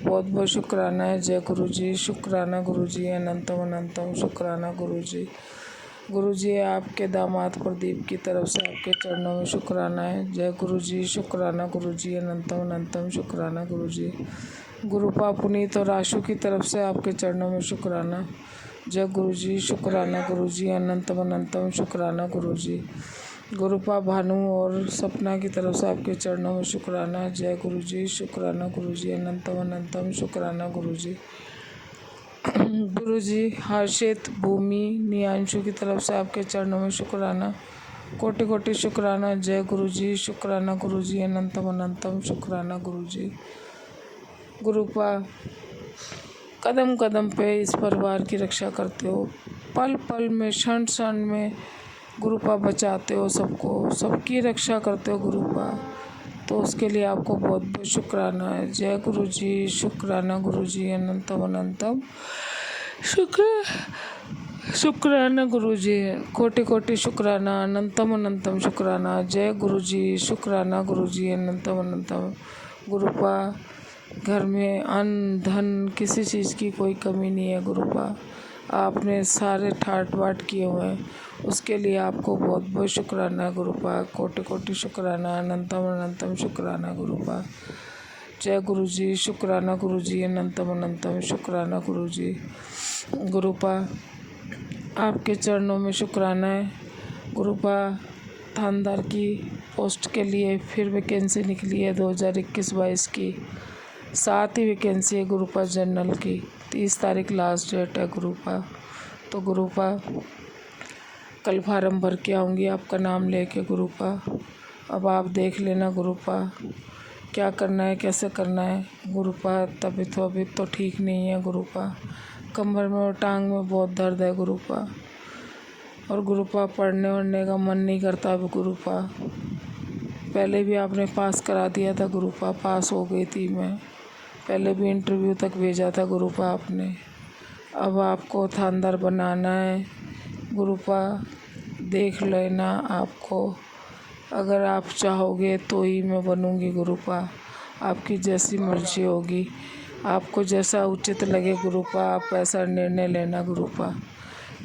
बहुत बहुत शुक्राना है। जय गुरु जी, शुक्राना गुरु जी, अनंतम अनंतम शुक्राना गुरु जी। गुरु जी, आपके दामाद प्रदीप की तरफ से आपके चरणों में शुक्राना है। जय गुरु जी, शुक्राना गुरु जी, अनंतम अनंतम शुक्राना गुरु जी। गुरुपा पुनीत और आशु की तरफ से आपके चरणों में शुक्राना। जय गुरु जी, शुक्राना गुरु जी, अनंतम अनंतम शुक्राना गुरु जी। गुरुपा भानु और सपना की तरफ से आपके चरणों में शुक्राना। जय गुरु जी, शुक्राना गुरु जी, अनंतम अनंतम शुक्राना गुरु जी। गुरु जी, हर्षित, भूमि, नियांशु की तरफ से आपके चरणों में शुक्राना। कोटि कोटि शुक्राना। जय गुरु जी, शुक्राना गुरु जी, अनंतम अनंतम शुक्राना गुरु जी। गुरुपा कदम कदम पे इस परिवार की रक्षा करते हो, पल पल में, क्षण क्षण में गुरुपा बचाते हो सबको, सबकी रक्षा करते हो गुरुपा, तो उसके लिए आपको बहुत बहुत शुक्राना है। जय गुरु जी, शुक्राना गुरु जी, अनंतम अनंतम शुक्राना गुरु जी। कोटि कोटि शुक्राना, अनंतम अनंतम शुक्राना। जय गुरु जी, शुक्राना गुरु जी, अनंतम अनंतम। गुरुपा घर में अन्न धन किसी चीज़ की कोई कमी नहीं है गुरुपा, आपने सारे ठाट बाट किए हुए हैं, उसके लिए आपको बहुत बहुत शुक्राना गुरुपा। कोटि कोटि शुक्राना, अनंतम अनंतम शुक्राना गुरुपा। जय गुरु जी, शुक्राना गुरु जी, अनंतम अनंतम शुक्राना गुरु जी। गुरुपा आपके चरणों में शुक्राना है गुरुपा। थानेदार की पोस्ट के लिए फिर वैकेंसी निकली है 2021-22 की, 7 ही वैकेंसी है गुरुपा जनरल की। 30 तारीख लास्ट डेट है गुरुपा। तो गुरुपा कल फार्म भर के आऊँगी आपका नाम लेके गुरुपा। अब आप देख लेना गुरुपा क्या करना है, कैसे करना है गुरुपा। तबीयत तो ठीक नहीं है गुरुपा, कमर में और टांग में बहुत दर्द है गुरुपा, और गुरुपा पढ़ने वढ़ने का मन नहीं करता अब गुरुपा। पहले भी आपने पास करा दिया था गुरुपा, पास हो गई थी मैं, पहले भी इंटरव्यू तक भेजा था गुरुपा आपने। अब आपको थानेदार बनाना है गुरुपा, देख लेना आपको, अगर आप चाहोगे तो ही मैं बनूंगी गुरुपा, आपकी जैसी मर्जी होगी, आपको जैसा उचित लगे गुरुपा, आप ऐसा निर्णय लेना गुरुपा,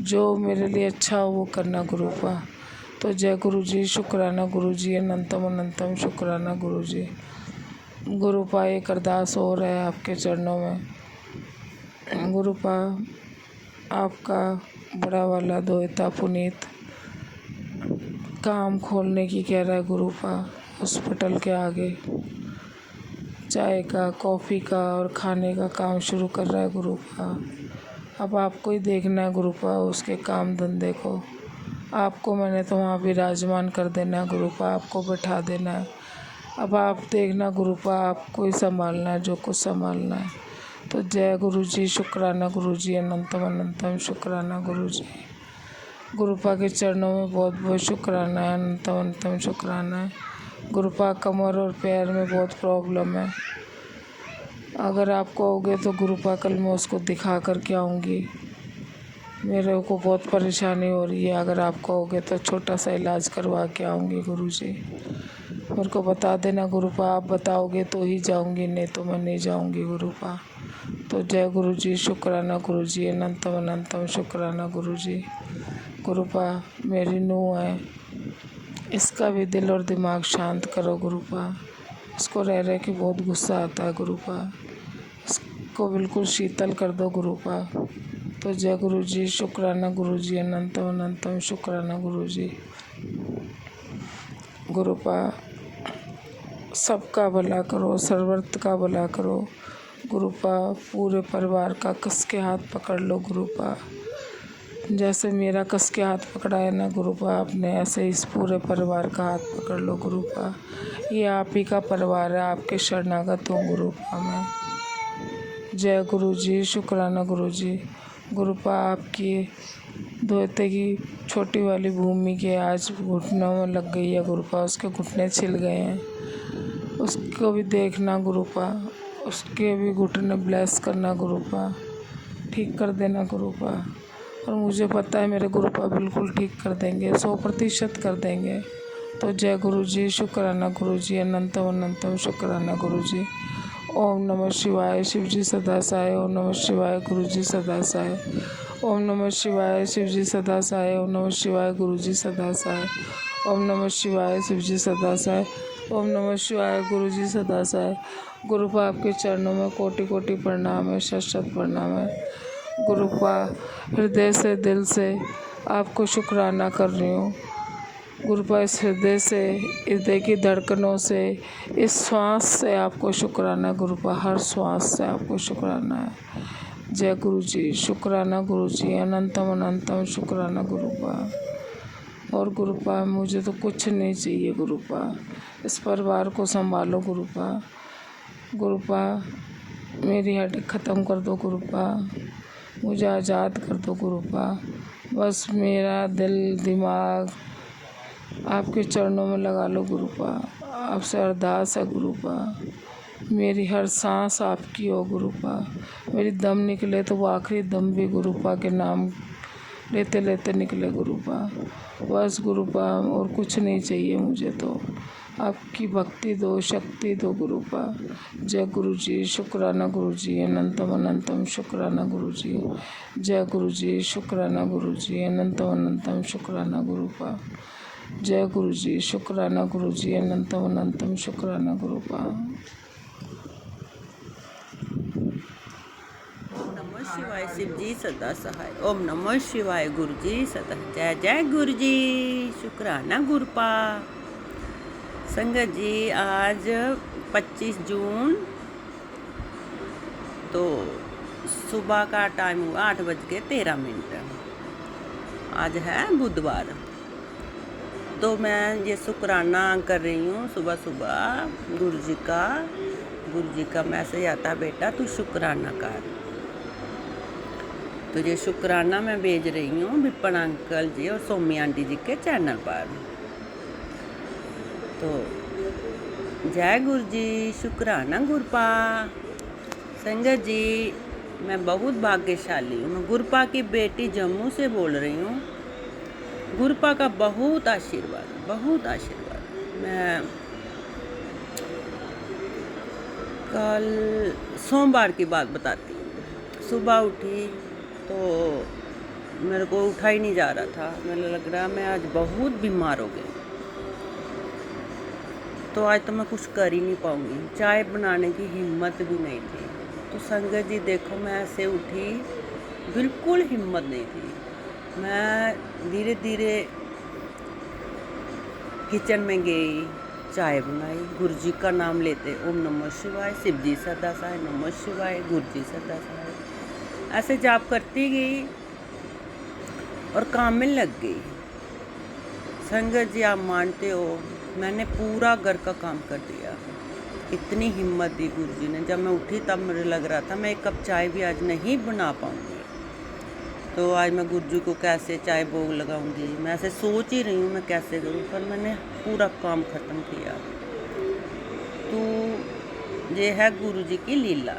जो मेरे लिए अच्छा हो वो करना गुरुपा। तो जय गुरु जी, शुक्राना गुरु जी, अनंतम अनंतम शुक्राना गुरु जी। गुरुपा एक अरदास हो रहा है आपके चरणों में गुरुपा। आपका बड़ा वाला दोहता पुनीत काम खोलने की कह रहा है गुरुपा, हॉस्पिटल के आगे चाय का, कॉफ़ी का और खाने का काम शुरू कर रहा है गुरुपा। अब आपको ही देखना है गुरुपा उसके काम धंधे को, आपको मैंने तो वहाँ विराजमान कर देना है गुरुपा, आपको बैठा देना है। अब आप देखना गुरुपा, आपको ही संभालना है जो कुछ संभालना है। तो जय गुरु जी, शुक्राना गुरु जी, अनंतम अनंतम शुक्राना गुरु जी। गुरुपा के चरणों में बहुत बहुत शुक्राना है, अनंतम अनंतम शुक्राना है। गुरुपा कमर और पैर में बहुत प्रॉब्लम है, अगर आप कहोगे तो गुरुपा कल मैं उसको दिखा कर के आऊँगी, मेरे को बहुत परेशानी हो रही है, अगर आप कहोगे तो छोटा सा इलाज करवा के आऊँगी गुरुजी। मेरे को बता देना गुरुपा, आप बताओगे तो ही जाऊँगी, नहीं तो मैं नहीं जाऊँगी गुरुपा। तो जय गुरु जी, शुक्राना गुरु जी, अनंतम अनंतम शुक्राना गुरु जी। गुरुपा मेरी नूह है, इसका भी दिल और दिमाग शांत करो गुरुपा, इसको रह रह के बहुत गुस्सा आता है गुरुपा, इसको बिल्कुल शीतल कर दो गुरुपा। तो जय गुरु जी, शुक्राना गुरु जी, अनंतम अनंतम शुक्राना गुरु जी। गुरुपा सबका भला करो, सर्वत्र का भला करो गुरुपा, पूरे परिवार का कस के हाथ पकड़ लो गुरुपा, जैसे मेरा कस के हाथ पकड़ा है ना गुरुपा आपने, ऐसे इस पूरे परिवार का हाथ पकड़ लो गुरुपा। ये आप ही का परिवार है, आपके शरणागत हूँ गुरुपा मैं। जय गुरु जी, शुक्राना गुरु जी। गुरुपा आपकी दोहते की छोटी वाली भूमि के आज घुटनों में लग गई है गुरुपा, उसके घुटने छिल गए हैं, उसको भी देखना गुरुपा, उसके भी घुटने ब्लेस करना गुरुपा, ठीक कर देना गुरुपा। और मुझे पता है मेरे गुरुपा बिल्कुल ठीक कर देंगे, 100% कर देंगे। तो जय गुरु जी, शुक्राना गुरु जी, अनंतम अनंतम शुक्राना गुरु जी। ओम नमः शिवाय शिवजी सदा सहाय। ओम नमः शिवाय गुरुजी सदा सहाय। ओम नमः शिवाय शिवजी सदा सहाय। ओम नमः शिवाय गुरुजी सदा सहाय। ओम नमः शिवाय शिवजी सदा सहाय। ओम नमः शिवाय गुरुजी सदा सहाय। गुरुपा आपके चरणों में कोटि कोटि प्रणाम है, शत शत प्रणाम है। गुरुपा हृदय से दिल से आपको शुक्राना कर रही हूँ। गुरुपा इस हृदय से, हृदय की धड़कनों से, इस श्वास से आपको शुक्राना। गुरुपा हर श्वास से आपको शुक्राना है। जय गुरु जी, शुक्राना गुरु जी, अनंतम अनंतम शुक्राना गुरुपा। और गुरुपा मुझे तो कुछ नहीं चाहिए गुरुपा, इस परिवार को संभालो गुरुपा। गुरुपा मेरी हड्डी ख़त्म कर दो गुरुपा, मुझे आज़ाद कर दो गुरुपा। बस मेरा दिल दिमाग आपके चरणों में लगा लो गुरुपा। आपसे अरदास है गुरुपा, मेरी हर सांस आपकी हो गुरुपा। मेरी दम निकले तो वो आखिरी दम भी गुरुपा के नाम लेते लेते निकले गुरुपा। बस गुरुपा और कुछ नहीं चाहिए मुझे, तो आपकी भक्ति दो, शक्ति दो गुरुपा। जय गुरु जी, शुक्राना गुरु जी, अनंतम अनंतम शुक्राना गुरु जी। जय गुरु जी, शुक्राना गुरु जी, अनंतम अनंतम शुक्राना गुरुपा। जय गुरु जी, शुक्राना गुरु जी, अनंतम अनंतम शुक्राना गुरुपा।
ओम नमः शिवाय शिव जी सदा सहाय। ओम नमः शिवाय गुरु जी सदा। जय जय गुरु जी, शुक्राना गुरुपा। संगत जी, आज 25 जून, तो सुबह का टाइम हुआ 8:13। आज है बुधवार, तो मैं ये शुक्राना कर रही हूँ सुबह सुबह। गुरु जी का मैसेज आता, बेटा तू शुक्राना कर। तो ये शुक्राना मैं भेज रही हूँ विपिन अंकल जी और सोमी आंटी जी के चैनल पर। तो जय गुरु जी, शुक्राना गुरुपा। संगत जी, मैं बहुत भाग्यशाली हूँ। मैं गुरुपा की बेटी जम्मू से बोल रही हूँ। गुरुपा का बहुत आशीर्वाद, बहुत आशीर्वाद। मैं कल सोमवार की बात बताती हूँ। सुबह उठी तो मेरे को उठा ही नहीं जा रहा था। मुझे लग रहा मैं आज बहुत बीमार हो गई, तो आज तो मैं कुछ कर ही नहीं पाऊँगी। चाय बनाने की हिम्मत भी नहीं थी। तो संगत जी देखो, मैं ऐसे उठी, बिल्कुल हिम्मत नहीं थी। मैं धीरे धीरे किचन में गई, चाय बनाई, गुरु जी का नाम लेते, ओम नमः शिवाय शिव जी सदा सहाय, नमः शिवाय गुरु जी सदा सहाय, ऐसे जाप करती गई और काम में लग गई। संगत जी, आप मानते हो, मैंने पूरा घर का काम कर दिया। इतनी हिम्मत दी गुरु जी ने। जब मैं उठी तब मुझे लग रहा था मैं एक कप चाय भी आज नहीं बना पाऊँगी। तो आज मैं गुरु जी को कैसे चाय भोग लगाऊंगी, मैं ऐसे सोच ही रही हूँ मैं कैसे करूँ, पर मैंने पूरा काम ख़त्म किया। तो ये है गुरु जी की लीला।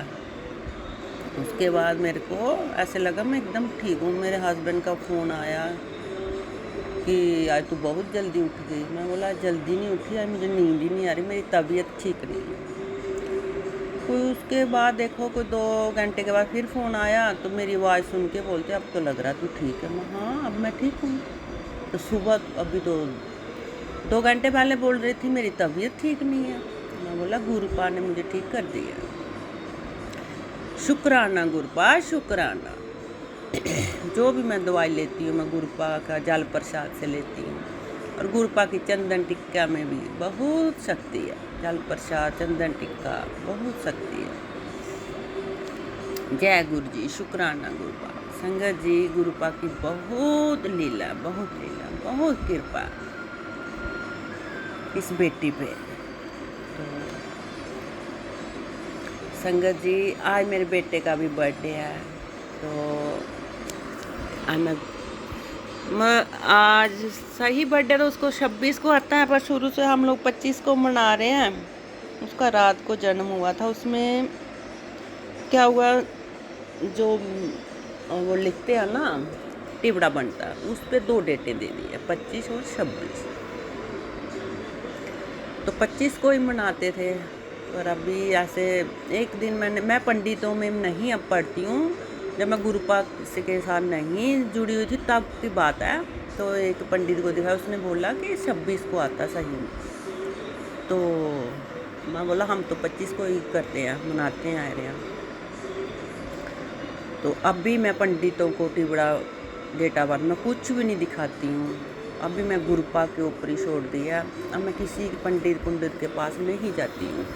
उसके बाद मेरे को ऐसे लगा मैं एकदम ठीक हूँ। मेरे हस्बैंड का फ़ोन आया कि आज तू बहुत जल्दी उठ गई। मैं बोला जल्दी नहीं उठी, आज मुझे नींद ही नहीं आ रही, मेरी तबीयत ठीक नहीं है। कोई उसके बाद देखो कोई 2 घंटे के बाद फिर फ़ोन आया, तो मेरी आवाज़ सुन के बोलते अब तो लग रहा तू ठीक है। मैं हाँ, अब मैं ठीक हूँ। तो सुबह अभी तो 2 घंटे पहले बोल रही थी मेरी तबीयत ठीक नहीं है। मैं बोला गुरुपा ने मुझे ठीक कर दिया। शुक्राना गुरुपा, शुक्राना। जो भी मैं दवाई लेती हूँ मैं गुरुपा का जल प्रसाद से लेती हूँ। और गुरुपा की चंदन टिक्का में भी बहुत शक्ति है। जल प्रसाद, चंदन टिक्का, बहुत शक्ति है। जय गुरु जी, शुक्राना गुरुपा। संगत जी, गुरुपा की बहुत लीला, बहुत लीला, बहुत कृपा इस बेटी पे। तो संगत जी, आज मेरे बेटे का भी बर्थडे है। तो मैं आज सही बर्थडे तो उसको 26 को आता है, पर शुरू से हम लोग 25 को मना रहे हैं। उसका रात को जन्म हुआ था। उसमें क्या हुआ, जो वो लिखते हैं ना टिबड़ा बनता है, उस पर 2 डेटें दे दी है, 25 और 26। तो 25 को ही मनाते थे, और अभी ऐसे एक दिन मैं पंडितों में नहीं अब पढ़ती हूँ। जब मैं गुरुपा के साथ नहीं जुड़ी हुई थी तब की बात है। तो एक पंडित को दिखाया, उसने बोला कि 26 को आता सही। तो मैं बोला हम तो 25 को ही करते हैं, मनाते हैं आए हैं। तो अभी मैं पंडितों को टिबड़ा डेट ऑफ बर्थ में कुछ भी नहीं दिखाती हूँ। अभी मैं गुरुपा के ऊपर ही छोड़ दिया। अब मैं किसी पंडित के पास नहीं जाती हूँ।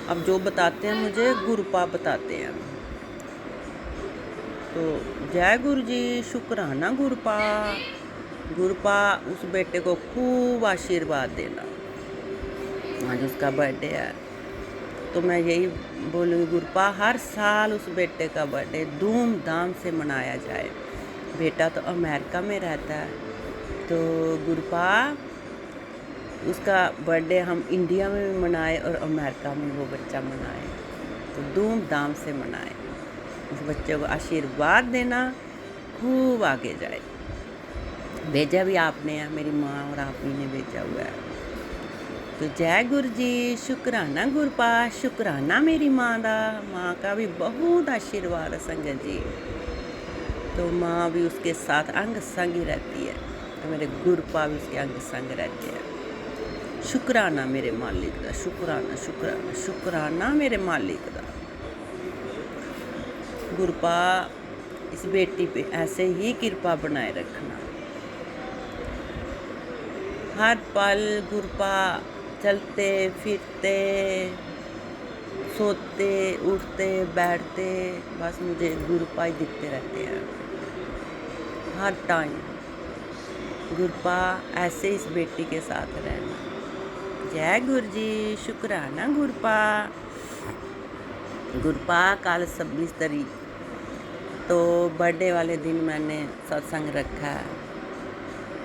अब जो बताते हैं मुझे गुरुपा बताते हैं। तो जय गुरु जी, शुक्राना गुरुपा। गुरुपा उस बेटे को खूब आशीर्वाद देना। आज उसका बर्थडे है तो मैं यही बोलूँगी गुरुपा हर साल उस बेटे का बर्थडे धूमधाम से मनाया जाए। बेटा तो अमेरिका में रहता है, तो गुरुपा उसका बर्थडे हम इंडिया में भी मनाए और अमेरिका में वो बच्चा मनाए, तो धूमधाम से मनाए। उस बच्चे को आशीर्वाद देना, खूब आगे जाए। भेजा भी आपने है, मेरी माँ और आप ही ने भेजा हुआ है। तो जय गुरु जी, शुक्राना गुरुपा, शुक्राना मेरी माँ का भी बहुत आशीर्वाद है संगत जी। तो माँ भी उसके साथ अंग संग ही रहती है, तो मेरे गुरुपा भी उसके अंग संग रहते हैं। शुक्राना मेरे मालिक का, शुक्राना शुक्राना शुक्राना मेरे मालिक का। गुरुपा इस बेटी पे ऐसे ही कृपा बनाए रखना। हर पल गुरुपा चलते फिरते सोते उठते बैठते बस मुझे गुरुपा ही दिखते रहते हैं हर टाइम। गुरुपा ऐसे इस बेटी के साथ रहना। जय गुरु जी, शुक्राना गुरुपा। गुरुपा कल 26 तारीख तो बर्थडे वाले दिन मैंने सत्संग रखा है।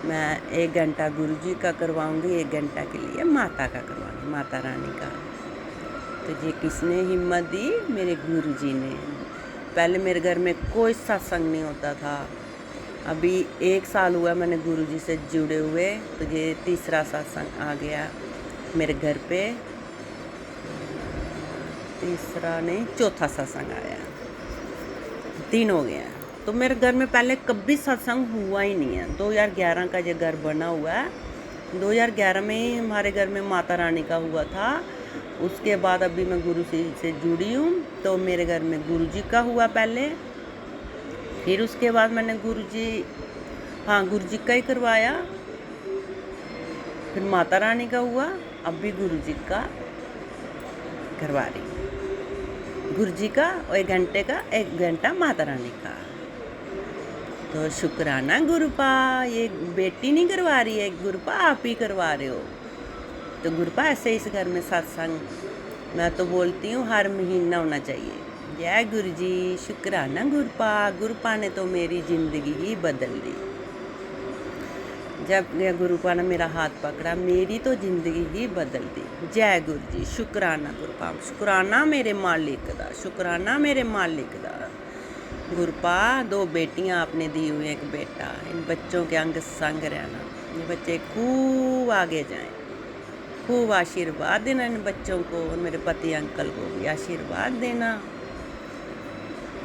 मैं 1 घंटा गुरु जी का करवाऊंगी, 1 घंटा के लिए माता का करवाऊंगी, माता रानी का। तो ये किसने हिम्मत दी? मेरे गुरु जी ने। पहले मेरे घर में कोई सत्संग नहीं होता था। अभी 1 साल हुआ मैंने गुरु जी से जुड़े हुए, तो ये तीसरा सत्संग आ गया मेरे घर पे। तीसरा नहीं, चौथा सत्संग आया, 3 हो गया। तो मेरे घर में पहले कभी सत्संग हुआ ही नहीं है। 2011 का ये घर बना हुआ है। 2011 में ही हमारे घर में माता रानी का हुआ था। उसके बाद अभी मैं गुरु जी से जुड़ी हूँ, तो मेरे घर में गुरु जी का हुआ पहले, फिर उसके बाद मैंने गुरु जी का ही करवाया, फिर माता रानी का हुआ, अब भी गुरु जी का करवा रही हूँ। गुरु जी का और 1 घंटे का, 1 घंटा माता रानी का। तो शुक्राना गुरुपा, ये बेटी नहीं करवा रही है, गुरुपा आप ही करवा रहे हो। तो गुरुपा ऐसे इस घर में सत्संग मैं तो बोलती हूँ हर महीना होना चाहिए। जय गुरु जी, शुक्राना गुरुपा। गुरुपा ने तो मेरी ज़िंदगी ही बदल दी। जब गुरुपा ने मेरा हाथ पकड़ा, मेरी तो ज़िंदगी ही बदल दी। जय गुरु जी, शुक्राना गुरुपा। शुक्राना मेरे मालिक दा, शुक्राना मेरे मालिक दा। गुरुपा 2 बेटियां आपने दी हुई, 1 बेटा। इन बच्चों के अंग संग रहना, ये बच्चे खूब आगे जाएं। खूब आशीर्वाद देना इन बच्चों को, और मेरे पति अंकल को भी आशीर्वाद देना।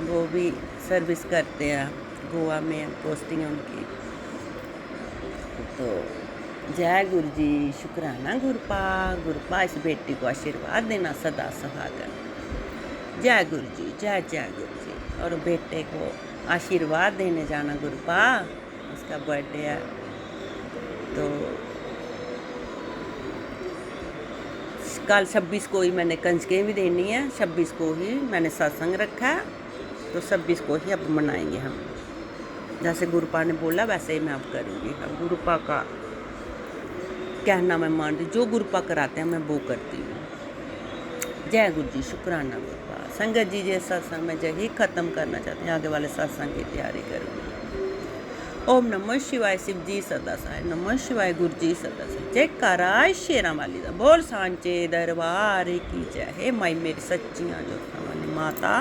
वो भी सर्विस करते हैं, गोवा में पोस्टिंग है उनकी। तो जय गुरु जी, शुक्राना गुरुपा। गुरुपा इस बेटी को आशीर्वाद देना सदा सुहागन। जय गुरु जी, जय जय गुरु जी। और बेटे को आशीर्वाद देने जाना गुरुपा, उसका बर्थडे है। तो कल 26 को ही मैंने कंजकें भी देनी है, 26 को ही मैंने सत्संग रखा है, तो 26 को ही अब मनाएंगे हम। जैसे गुरुपा ने बोला वैसे ही मैं अब करूँगी। अब गुरुपा का कहना मैं मानती, जो गुरुपा कराते हैं मैं वो करती हूँ। जय गुरु जी, शुक्राना गुरुपा। संगत जी ये सत्संग मैं यही ख़त्म करना चाहती हूँ, आगे वाले सत्संग की तैयारी करूँगी। ओम नमः शिवाय, शिव जी सदा सहाय। नमः शिवाय, गुरु जी सदा सहाय। जयकारा शेरा वाली दा बोल, सांचे दरबार की जय। हे माई मेरी सच्चियाँ जोतां वाली माता,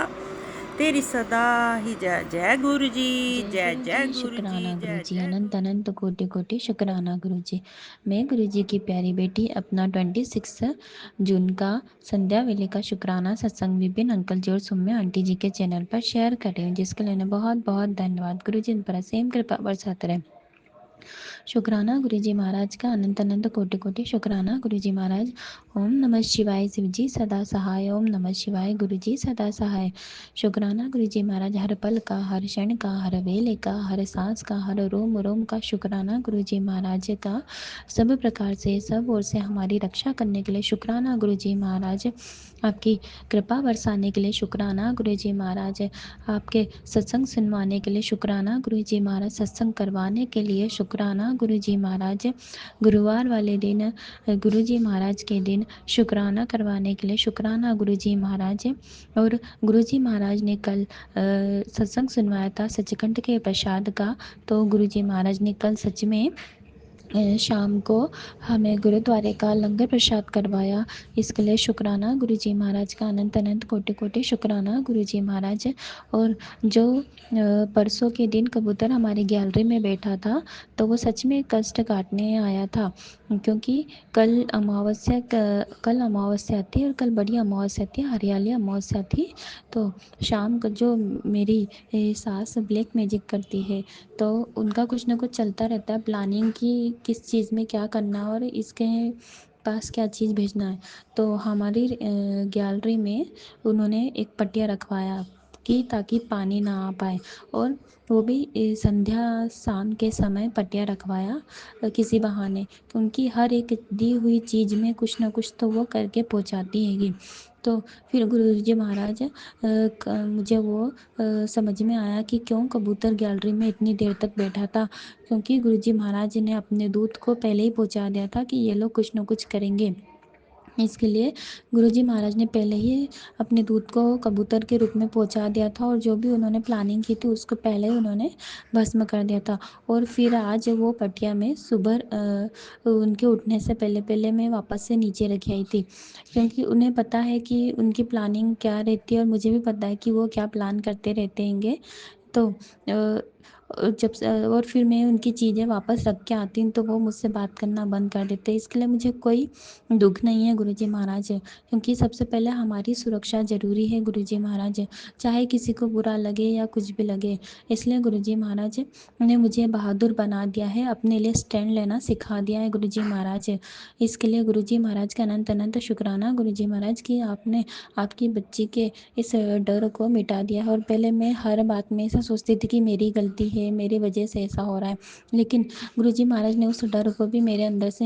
तेरी सदा ही जय जय गुरु जी,
जय
जय
गुरु
जय
जी,
गुरु जी,
शुक्राना गुरु
जय
जी,
जय
अनंत अनंत कोटि कोटि शुक्राना गुरु जी। मैं गुरु जी की प्यारी बेटी अपना 26 जून का संध्या वेले का शुक्राना सत्संग विपिन अंकल जी और सौम्या आंटी जी के चैनल पर शेयर कर रही हूँ, जिसके लिए बहुत बहुत धन्यवाद। गुरु जी इन पर असीम कृपा बरसाते रहे। शुक्राना गुरु जी महाराज का, अनंत अनंत कोटि कोटि शुक्राना गुरु जी महाराज। ओम नमः शिवाय शिव जी सदा सहाय, ओम नमः शिवाय गुरु जी सदा सहाय। शुक्राना गुरु जी महाराज, हर पल का, हर क्षण का, हर वेले का, हर सांस का, हर रोम रोम का शुक्राना गुरु जी महाराज का। सब प्रकार से, सब ओर से हमारी रक्षा करने के लिए शुक्राना गुरु जी महाराज। आपकी कृपा बरसाने के लिए शुक्राना गुरु जी महाराज। आपके सत्संग सुनवाने के लिए शुक्राना गुरु जी महाराज। सत्संग करवाने के लिए शुक्राना गुरु जी महाराज। गुरुवार वाले दिन गुरु जी महाराज के दिन शुक्राना करवाने के लिए शुक्राना गुरु जी महाराज। और गुरु जी महाराज ने कल सत्संग सुनवाया था सचखंड के प्रसाद का, तो गुरु जी महाराज ने कल सच में शाम को हमें गुरुद्वारे का लंगर प्रसाद करवाया। इसके लिए शुक्राना गुरु जी महाराज का, अनंत अनंत कोटि कोटि शुक्राना गुरु जी महाराज। और जो परसों के दिन कबूतर हमारी गैलरी में बैठा था, तो वो सच में कष्ट काटने आया था, क्योंकि कल अमावस्या थी और कल बड़ी अमावस्या थी, हरियाली अमावस्या थी। तो शाम को जो मेरी सास ब्लैक मैजिक करती है, तो उनका कुछ ना कुछ चलता रहता है प्लानिंग की किस चीज़ में क्या करना है और इसके पास क्या चीज़ भेजना है। तो हमारी गैलरी में उन्होंने एक पटिया रखवाया कि ताकि पानी ना आ पाए, और वो भी संध्या शाम के समय पटिया रखवाया किसी बहाने। तो उनकी हर एक दी हुई चीज़ में कुछ ना कुछ तो वो करके पहुंचाती हैगी। तो फिर गुरु जी महाराज मुझे वो समझ में आया कि क्यों कबूतर गैलरी में इतनी देर तक बैठा था, क्योंकि गुरुजी महाराज ने अपने दूत को पहले ही पहुंचा दिया था कि ये लोग कुछ न कुछ करेंगे। इसके लिए गुरुजी महाराज ने पहले ही अपने दूत को कबूतर के रूप में पहुंचा दिया था, और जो भी उन्होंने प्लानिंग की थी उसको पहले ही उन्होंने भस्म कर दिया था। और फिर आज वो पटिया में सुबह उनके उठने से पहले पहले मैं वापस से नीचे रख आई थी, क्योंकि उन्हें पता है कि उनकी प्लानिंग क्या रहती है और मुझे भी पता है कि वो क्या प्लान करते रहते हैंगे। तो और फिर मैं उनकी चीज़ें वापस रख के आती हूँ तो वो मुझसे बात करना बंद कर देते हैं। इसके लिए मुझे कोई दुख नहीं है गुरुजी महाराज, क्योंकि सबसे पहले हमारी सुरक्षा ज़रूरी है गुरुजी महाराज, चाहे किसी को बुरा लगे या कुछ भी लगे। इसलिए गुरुजी महाराज ने मुझे बहादुर बना दिया है, अपने लिए स्टैंड लेना सिखा दिया है गुरुजी महाराज। इसके लिए गुरुजी महाराज का अनंत अनंत शुक्राना गुरुजी महाराज की आपने आपकी बच्ची के इस डर को मिटा दिया है। और पहले मैं हर बात में ऐसा सोचती थी कि मेरी गलती है, मेरी वजह से ऐसा हो रहा है, लेकिन गुरुजी महाराज ने उस डर को भी मेरे अंदर से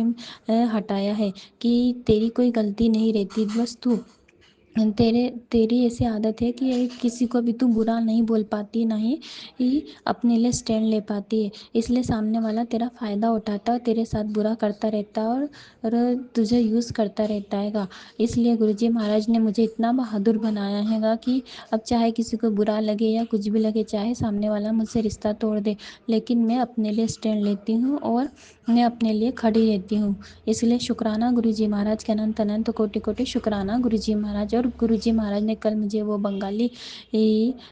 हटाया है कि तेरी कोई गलती नहीं रहती, बस तू तेरी ऐसी आदत है कि किसी को भी तू बुरा नहीं बोल पाती, नहीं ही अपने लिए स्टैंड ले पाती है। इसलिए सामने वाला तेरा फ़ायदा उठाता है, तेरे साथ बुरा करता रहता है और तुझे यूज़ करता रहता हैगा। इसलिए गुरुजी महाराज ने मुझे इतना बहादुर बनाया हैगा कि अब चाहे किसी को बुरा लगे या कुछ भी लगे, चाहे सामने वाला मुझसे रिश्ता तोड़ दे, लेकिन मैं अपने लिए स्टैंड लेती हूँ और मैं अपने लिए खड़ी रहती हूँ। इसलिए शुक्राना गुरुजी महाराज के, अनंत अनंत कोटि कोटि शुक्राना गुरुजी महाराज। और गुरुजी महाराज ने कल मुझे वो बंगाली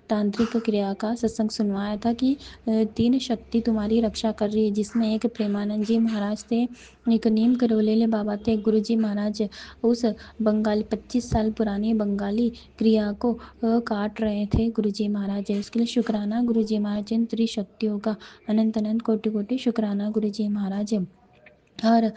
तांत्रिक क्रिया का सत्संग सुनवाया था कि 3 शक्ति तुम्हारी रक्षा कर रही है, जिसमें एक प्रेमानंद जी महाराज थे, एक नीम करोलेले बाबा थे, गुरुजी महाराज उस बंगाली 25 साल पुरानी बंगाली क्रिया को काट रहे थे गुरुजी महाराज। इसके लिए शुक्राना गुरुजी महाराज, इन त्रिशक्तियों का अनंत अनंत कोटि कोटि शुक्राना गुरुजी महाराज। हर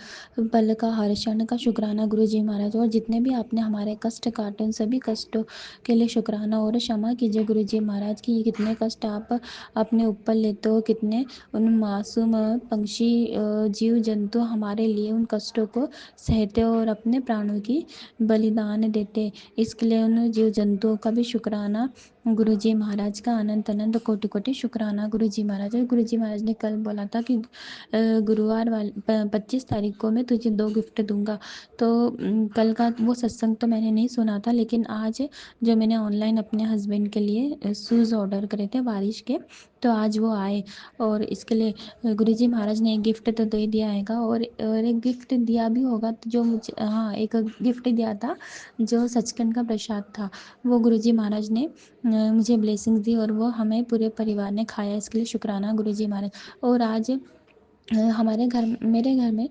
पल का, हर क्षण का शुक्राना गुरुजी महाराज। और जितने भी आपने हमारे कष्ट काटे उन सभी कष्टों के लिए शुक्राना, और क्षमा कीजिए गुरुजी महाराज कि कितने कष्ट आप अपने ऊपर लेते हो, कितने उन मासूम पंछी जीव जंतु हमारे लिए उन कष्टों को सहते हो और अपने प्राणों की बलिदान देते। इसके लिए उन जीव जंतुओं का भी शुक्राना गुरुजी महाराज का, अनंत अनंत कोटि कोटि शुक्राना गुरुजी महाराज। और गुरुजी महाराज ने कल बोला था कि गुरुवार वाले 25 तारीख को मैं तुझे 2 गिफ्ट दूंगा। तो कल का वो सत्संग तो मैंने नहीं सुना था, लेकिन आज जो मैंने ऑनलाइन अपने हस्बैंड के लिए शूज़ ऑर्डर करे थे बारिश के, तो आज वो आए और इसके लिए गुरुजी महाराज ने एक गिफ्ट तो दे दिया हैगा और एक गिफ्ट दिया भी होगा, तो जो मुझे, हाँ, एक गिफ्ट दिया था जो सचखंड का प्रसाद था, वो गुरुजी महाराज ने मुझे ब्लेसिंग्स दी और वो हमें पूरे परिवार ने खाया। इसके लिए शुक्राना गुरुजी महाराज। और आज हमारे घर, मेरे घर में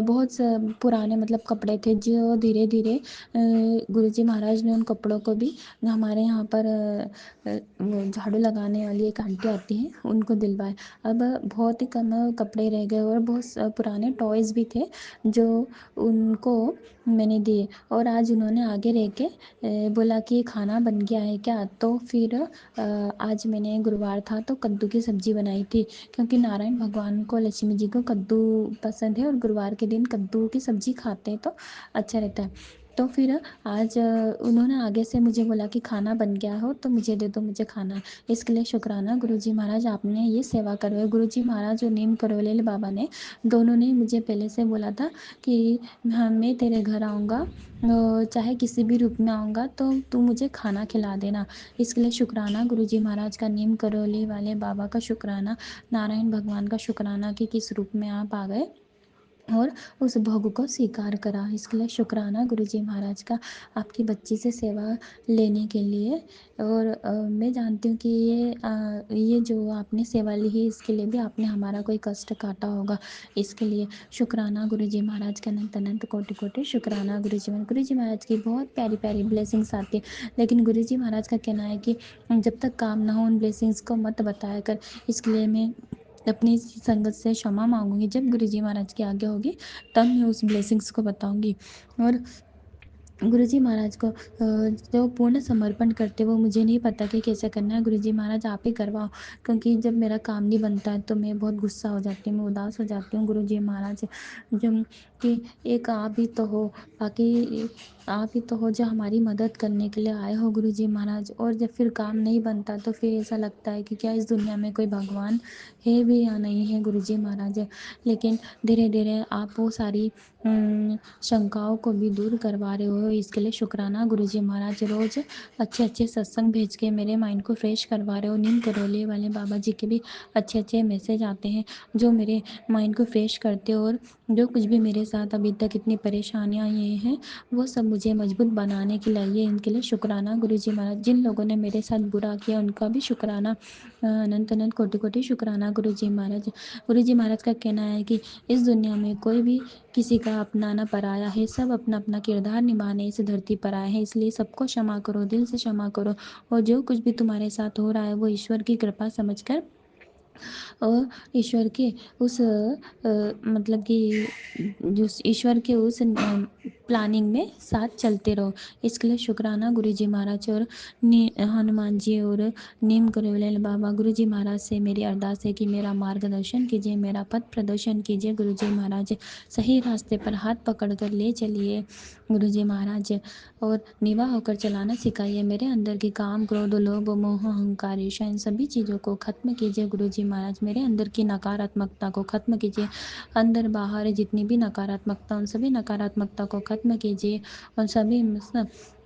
बहुत पुराने मतलब कपड़े थे जो धीरे धीरे गुरुजी महाराज ने उन कपड़ों को भी, हमारे यहाँ पर वो झाड़ू लगाने वाली एक आंटी आती हैं, उनको दिलवाए। अब बहुत ही कम कपड़े रह गए और बहुत पुराने टॉयज़ भी थे जो उनको मैंने दिए। और आज उन्होंने आगे रह के बोला कि खाना बन गया है क्या, तो फिर आज मैंने, गुरुवार था तो कद्दू की सब्ज़ी बनाई थी, क्योंकि नारायण भगवान को, लक्ष्मी जी को कद्दू पसंद है और गुरुवार के दिन कद्दू की सब्ज़ी खाते हैं तो अच्छा रहता है। तो फिर आज उन्होंने आगे से मुझे बोला कि खाना बन गया हो तो मुझे दे दो, मुझे खाना है। इसके लिए शुक्राना गुरुजी महाराज, आपने ये सेवा करवाई। गुरुजी महाराज और नीम करवलेल बाबा ने, दोनों ने मुझे पहले से बोला था कि हाँ, मैं तेरे घर आऊँगा, चाहे किसी भी रूप में आऊँगा तो तू मुझे खाना खिला देना। इसके लिए शुक्राना गुरुजी महाराज का, नीम करौली वाले बाबा का शुक्राना, नारायण भगवान का शुक्राना कि किस रूप में आप आ गए और उस भोग को स्वीकार करा। इसके लिए शुक्राना गुरुजी महाराज का, आपकी बच्ची से सेवा लेने के लिए। और मैं जानती हूँ कि ये जो आपने सेवा ली है, इसके लिए भी आपने हमारा कोई कष्ट काटा होगा। इसके लिए शुक्राना गुरुजी महाराज का, अनंत अनंत कोटि कोटि शुक्राना गुरुजी महाराज। गुरुजी महाराज की बहुत प्यारी प्यारी ब्लेसिंग्स आती है, लेकिन गुरुजी महाराज का कहना है कि जब तक काम ना हो उन ब्लेसिंग्स को मत बताया कर। इसके लिए मैं अपनी संगत से क्षमा मांगूंगी। जब गुरुजी महाराज की आज्ञा होगी तब मैं उस ब्लेसिंग्स को बताऊंगी। और गुरुजी महाराज को जो पूर्ण समर्पण करते, वो मुझे नहीं पता कि कैसे करना है। गुरुजी महाराज आप ही करवाओ, क्योंकि जब मेरा काम नहीं बनता है तो मैं बहुत गुस्सा हो जाती हूँ, मैं उदास हो जाती हूँ। गुरुजी महाराज जो कि एक आप ही तो हो, बाकी आप ही तो हो जो हमारी मदद करने के लिए आए हो गुरुजी महाराज। और जब फिर काम नहीं बनता तो फिर ऐसा लगता है कि क्या इस दुनिया में कोई भगवान है भी या नहीं है गुरुजी महाराज। लेकिन धीरे धीरे आप वो सारी शंकाओं को भी दूर करवा रहे हो, इसके लिए शुक्राना गुरुजी महाराज। रोज़ अच्छे अच्छे सत्संग भेज के मेरे माइंड को फ्रेश करवा रहे हो। नीम करौली वाले बाबा जी के भी अच्छे अच्छे मैसेज आते हैं जो मेरे माइंड को फ्रेश करते हो। और जो कुछ भी मेरे साथ अभी तक इतनी परेशानियाँ ये हैं, वो सब मुझे मजबूत बनाने के लिए, इनके लिए शुक्राना गुरुजी महाराज। जिन लोगों ने मेरे साथ बुरा किया उनका भी शुक्राना, अनंत अनंत कोटि कोटि शुक्राना गुरुजी महाराज। गुरुजी महाराज का कहना है कि इस दुनिया में कोई भी किसी का अपना ना पराया है, सब अपना अपना किरदार निभाने इस धरती पर आए हैं। इसलिए सबको क्षमा करो, दिल से क्षमा करो। और जो कुछ भी तुम्हारे साथ हो रहा है वो ईश्वर की कृपा समझकर और ईश्वर के उस मतलब कि जिस ईश्वर के उस प्लानिंग में साथ चलते रहो। इसके लिए शुक्राना गुरुजी महाराज। और हनुमान जी और नीम करौलेल बाबा, गुरुजी महाराज से मेरी अरदास है कि मेरा मार्गदर्शन कीजिए, मेरा पथ प्रदर्शन कीजिए गुरुजी महाराज। सही रास्ते पर हाथ पकड़कर ले चलिए गुरुजी महाराज, और निवा होकर चलाना सिखाइए। मेरे अंदर की काम, क्रोध, लोभ, मोह, अहंकार, ईर्ष्या, इन सभी चीज़ों को खत्म कीजिए गुरुजी महाराज। मेरे अंदर की नकारात्मकता को खत्म कीजिए। अंदर बाहर जितनी भी नकारात्मकता, उन सभी नकारात्मकता को खत्म कीजिए और सभी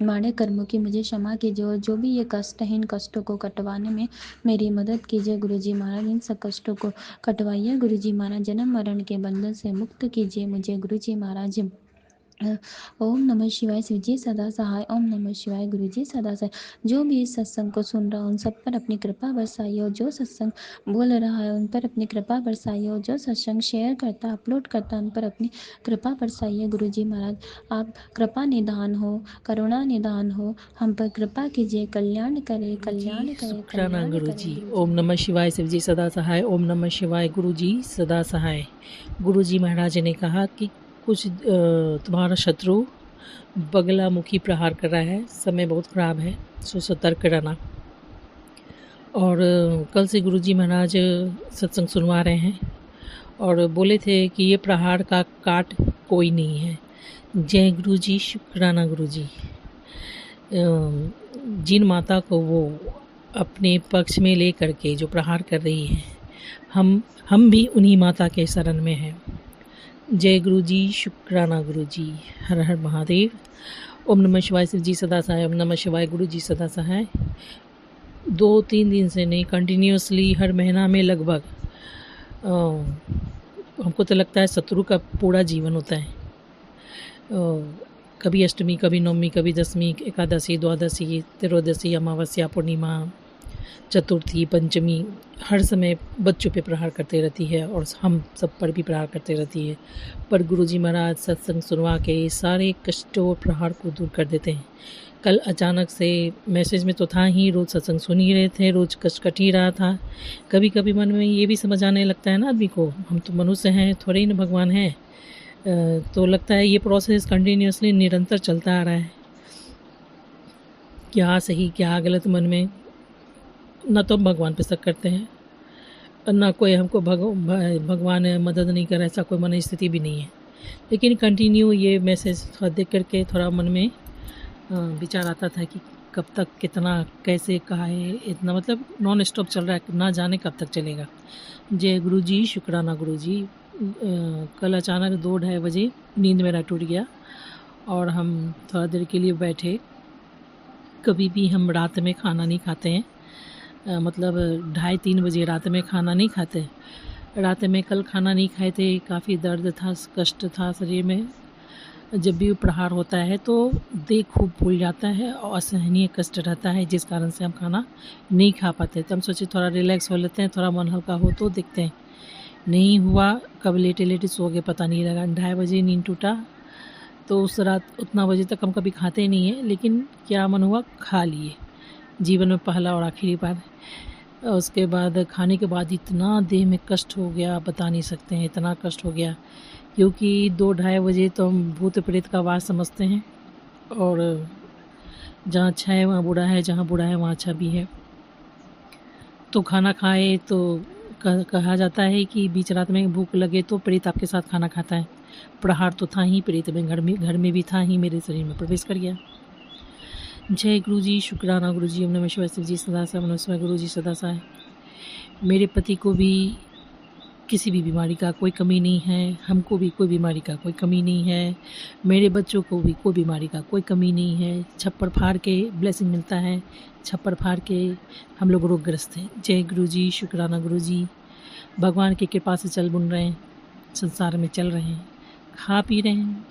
माड़े कर्मों की मुझे क्षमा कीजिए। और जो भी ये कष्ट है, इन कष्टों को कटवाने में मेरी मदद कीजिए गुरुजी महाराज। इन सब कष्टों को कटवाइए गुरुजी महाराज। जन्म मरण के बंधन से मुक्त कीजिए मुझे गुरुजी महाराज। ओम नमः शिवाय शिवजी सदा सहाय। ओम नमः शिवाय गुरुजी सदा सहाय। जो भी इस सत्संग को सुन रहा हो उन सब पर अपनी कृपा बरसाइए, और जो सत्संग बोल रहा है उन पर अपनी कृपा बरसाइए, और जो सत्संग शेयर करता, अपलोड करता, उन पर अपनी कृपा बरसाइए गुरुजी महाराज। आप कृपा निदान हो, करुणा निदान हो, हम पर कृपा कीजिए, कल्याण करे, कल्याण करे,
शुक्राना
कल्याण
गुरुजी।
करे।
ओम नमः शिवाय शिवजी सदा सहाय। ओम नमः शिवाय गुरुजी सदा सहाय। गुरुजी महाराज ने कहा कि कुछ तुम्हारा शत्रु बगलामुखी प्रहार कर रहा है, समय बहुत ख़राब है, सो सतर्क रहना। और कल से गुरुजी महाराज सत्संग सुनवा रहे हैं और बोले थे कि ये प्रहार का काट कोई नहीं है। जय गुरुजी, शुक्राना गुरुजी। जिन माता को वो अपने पक्ष में ले करके जो प्रहार कर रही है, हम भी उन्हीं माता के शरण में हैं। जय गुरुजी, शुक्राना गुरुजी। हर हर महादेव। ओम नमः शिवाय शिवजी सदा सहाय। ओम नमः शिवाय गुरुजी सदा सहाय। 2-3 दिन से नहीं, कंटिन्यूअसली हर महीना में लगभग हमको तो लगता है शत्रु का पूरा जीवन होता है। कभी अष्टमी, कभी नवमी, कभी दशमी, एकादशी, द्वादशी, त्रयोदशी, अमावस्या, पूर्णिमा, चतुर्थी, पंचमी, हर समय बच्चों पे प्रहार करते रहती है और हम सब पर भी प्रहार करते रहती है। पर गुरुजी महाराज सत्संग सुनवा के सारे कष्टों और प्रहार को दूर कर देते हैं। कल अचानक से मैसेज में तो था ही, रोज़ सत्संग सुन ही रहे थे, रोज़ कष्ट कट ही रहा था। कभी कभी मन में ये भी समझ आने लगता है ना आदमी को, हम तो मनुष्य हैं, थोड़े ही ना भगवान हैं। तो लगता है ये प्रोसेस कंटिन्यूअसली निरंतर चलता आ रहा है। क्या सही क्या गलत मन में, ना तो हम भगवान पे शक करते हैं और ना कोई हमको भगवान मदद नहीं कर, ऐसा कोई मन स्थिति भी नहीं है। लेकिन कंटिन्यू ये मैसेज थोड़ा देख करके थोड़ा मन में विचार आता था कि कब तक, कितना, कैसे, कहा है, इतना मतलब नॉन स्टॉप चल रहा है, ना जाने कब तक चलेगा। जय गुरुजी, शुक्राना गुरुजी। कल अचानक 2-2:30 बजे नींद मेरा टूट गया और हम थोड़ा देर के लिए बैठे। कभी भी हम रात में खाना नहीं खाते हैं, मतलब 2:30-3 बजे रात में खाना नहीं खाते। रात में कल खाना नहीं खाए थे, काफ़ी दर्द था, कष्ट था शरीर में। जब भी प्रहार होता है तो देह खूब फूल जाता है और असहनीय कष्ट रहता है, जिस कारण से हम खाना नहीं खा पाते। तो हम सोचे थोड़ा रिलैक्स हो लेते हैं, थोड़ा मन हल्का हो तो देखते हैं। नहीं हुआ, कब लेटे लेटे सो गए पता नहीं लगा। 2:30 बजे नींद टूटा। तो उस रात उतना बजे तक हम कभी खाते नहीं हैं, लेकिन क्या मन हुआ खा लिए, जीवन में पहला और आखिरी बार। उसके बाद खाने के बाद इतना देह में कष्ट हो गया, बता नहीं सकते हैं, इतना कष्ट हो गया। क्योंकि 2-2:30 बजे तो हम भूत प्रेत का वास समझते हैं और जहाँ अच्छा है वहाँ बुरा है, जहाँ बुरा है वहाँ अच्छा भी है। तो खाना खाए तो कहा जाता है कि बीच रात में भूख लगे तो प्रेत आपके साथ खाना खाता है। प्रहार तो था ही, प्रेत में घर में भी था ही, मेरे शरीर में प्रवेश कर गया। जय गुरुजी, शुक्राना गुरुजी। ओम नमः शिवाय। शिव जी सदा साय, नमः शिवाय। गुरुजी सदा साय। मेरे पति को भी किसी भी बीमारी का कोई कमी नहीं है, हमको भी कोई बीमारी का कोई कमी नहीं है, मेरे बच्चों को भी कोई बीमारी का कोई कमी नहीं है। छप्पर फाड़ के ब्लेसिंग मिलता है, छप्पर फाड़ के हम लोग रोगग्रस्त हैं। जय गुरुजी, शुक्राना गुरुजी। भगवान की कृपा से चल बुन रहे हैं, संसार में चल रहे हैं, खा पी रहे हैं,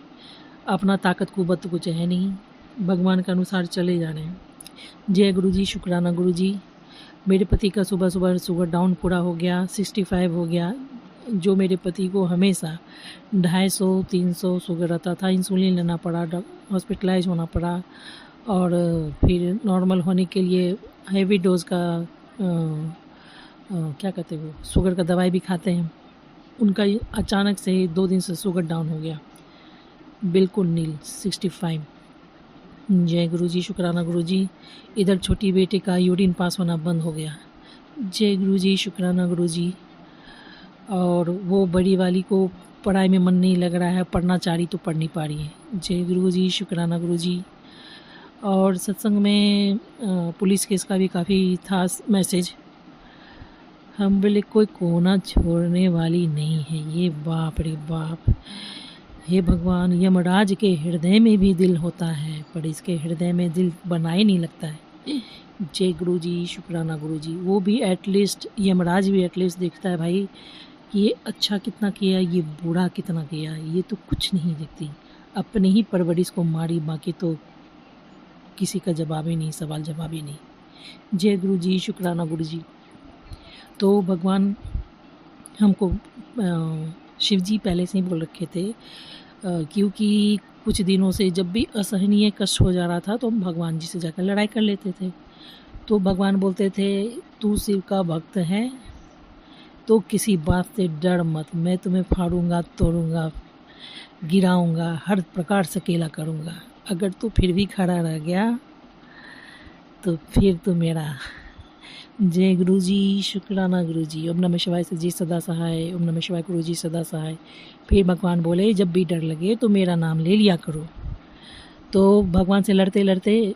अपना ताकत कुव्वत कुछ है नहीं, भगवान के अनुसार चले जा रहे हैं। जय गुरुजी, शुक्राना गुरुजी। मेरे पति का सुबह सुबह शुगर डाउन पूरा हो गया, 65 हो गया, जो मेरे पति को हमेशा 250-300 शुगर रहता था। इंसुलिन लेना पड़ा, हॉस्पिटलाइज होना पड़ा और फिर नॉर्मल होने के लिए हैवी डोज का क्या कहते हैं वो, शुगर का दवाई भी खाते हैं। उनका अचानक से 2 दिन से शुगर डाउन हो गया, बिल्कुल नील, 65। जय गुरुजी, शुक्राना गुरुजी। इधर छोटी बेटी का यूरिन पास होना बंद हो गया। जय गुरुजी, शुक्राना गुरुजी। और वो बड़ी वाली को पढ़ाई में मन नहीं लग रहा है, पढ़ना चाह रही तो पढ़ नहीं पा रही है। जय गुरुजी, शुक्राना गुरुजी। और सत्संग में पुलिस केस का भी काफ़ी था मैसेज। हम बोले कोई कोना छोड़ने वाली नहीं है ये, बाप रे बाप। हे भगवान, यमराज के हृदय में भी दिल होता है, पर इसके हृदय में दिल बनाए नहीं लगता है। जय गुरुजी, शुक्राना गुरुजी। वो भी एटलीस्ट, यमराज भी एटलीस्ट देखता है भाई कि ये अच्छा कितना किया, ये बुरा कितना किया, ये तो कुछ नहीं देखती। अपने ही परवरिश को मारी, बाकी तो किसी का जवाब ही नहीं, सवाल जवाब ही नहीं। जय गुरुजी, शुक्राना गुरुजी। तो भगवान हमको शिव जी पहले से ही बोल रखे थे, क्योंकि कुछ दिनों से जब भी असहनीय कष्ट हो जा रहा था तो हम भगवान जी से जाकर लड़ाई कर लेते थे। तो भगवान बोलते थे तू शिव का भक्त है तो किसी बात से डर मत, मैं तुम्हें फाड़ूंगा, तोड़ूंगा, गिराऊंगा, हर प्रकार से अकेला करूंगा। अगर तू फिर भी खड़ा रह गया तो फिर तो मेरा। जय गुरुजी, शुक्राना गुरुजी। ओम नमः शिवाय। शिव जी सदा सहाय। ओम नमः शिवाय। गुरुजी सदा सहाय। फिर भगवान बोले जब भी डर लगे तो मेरा नाम ले लिया करो। तो भगवान से लड़ते लड़ते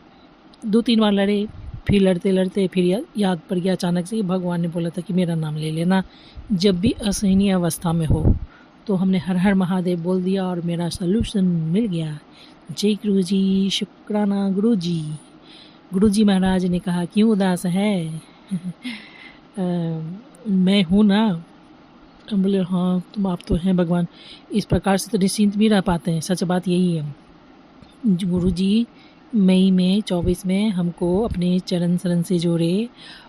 2-3 बार लड़े, फिर लड़ते लड़ते फिर याद पड़ गया अचानक से, भगवान ने बोला था कि मेरा नाम ले लेना जब भी असहनीय अवस्था में हो। तो हमने हर हर महादेव बोल दिया और मेरा सल्यूशन मिल गया। जय गुरुजी, शुक्राना गुरुजी। गुरुजी महाराज ने कहा, क्यों उदास है? मैं हूँ ना। हम बोले, हाँ तुम आप तो हैं भगवान। इस प्रकार से तो निश्चिंत भी रह पाते हैं। सच बात यही है। गुरुजी मई में 24 में हमको अपने चरण शरण से जोड़े,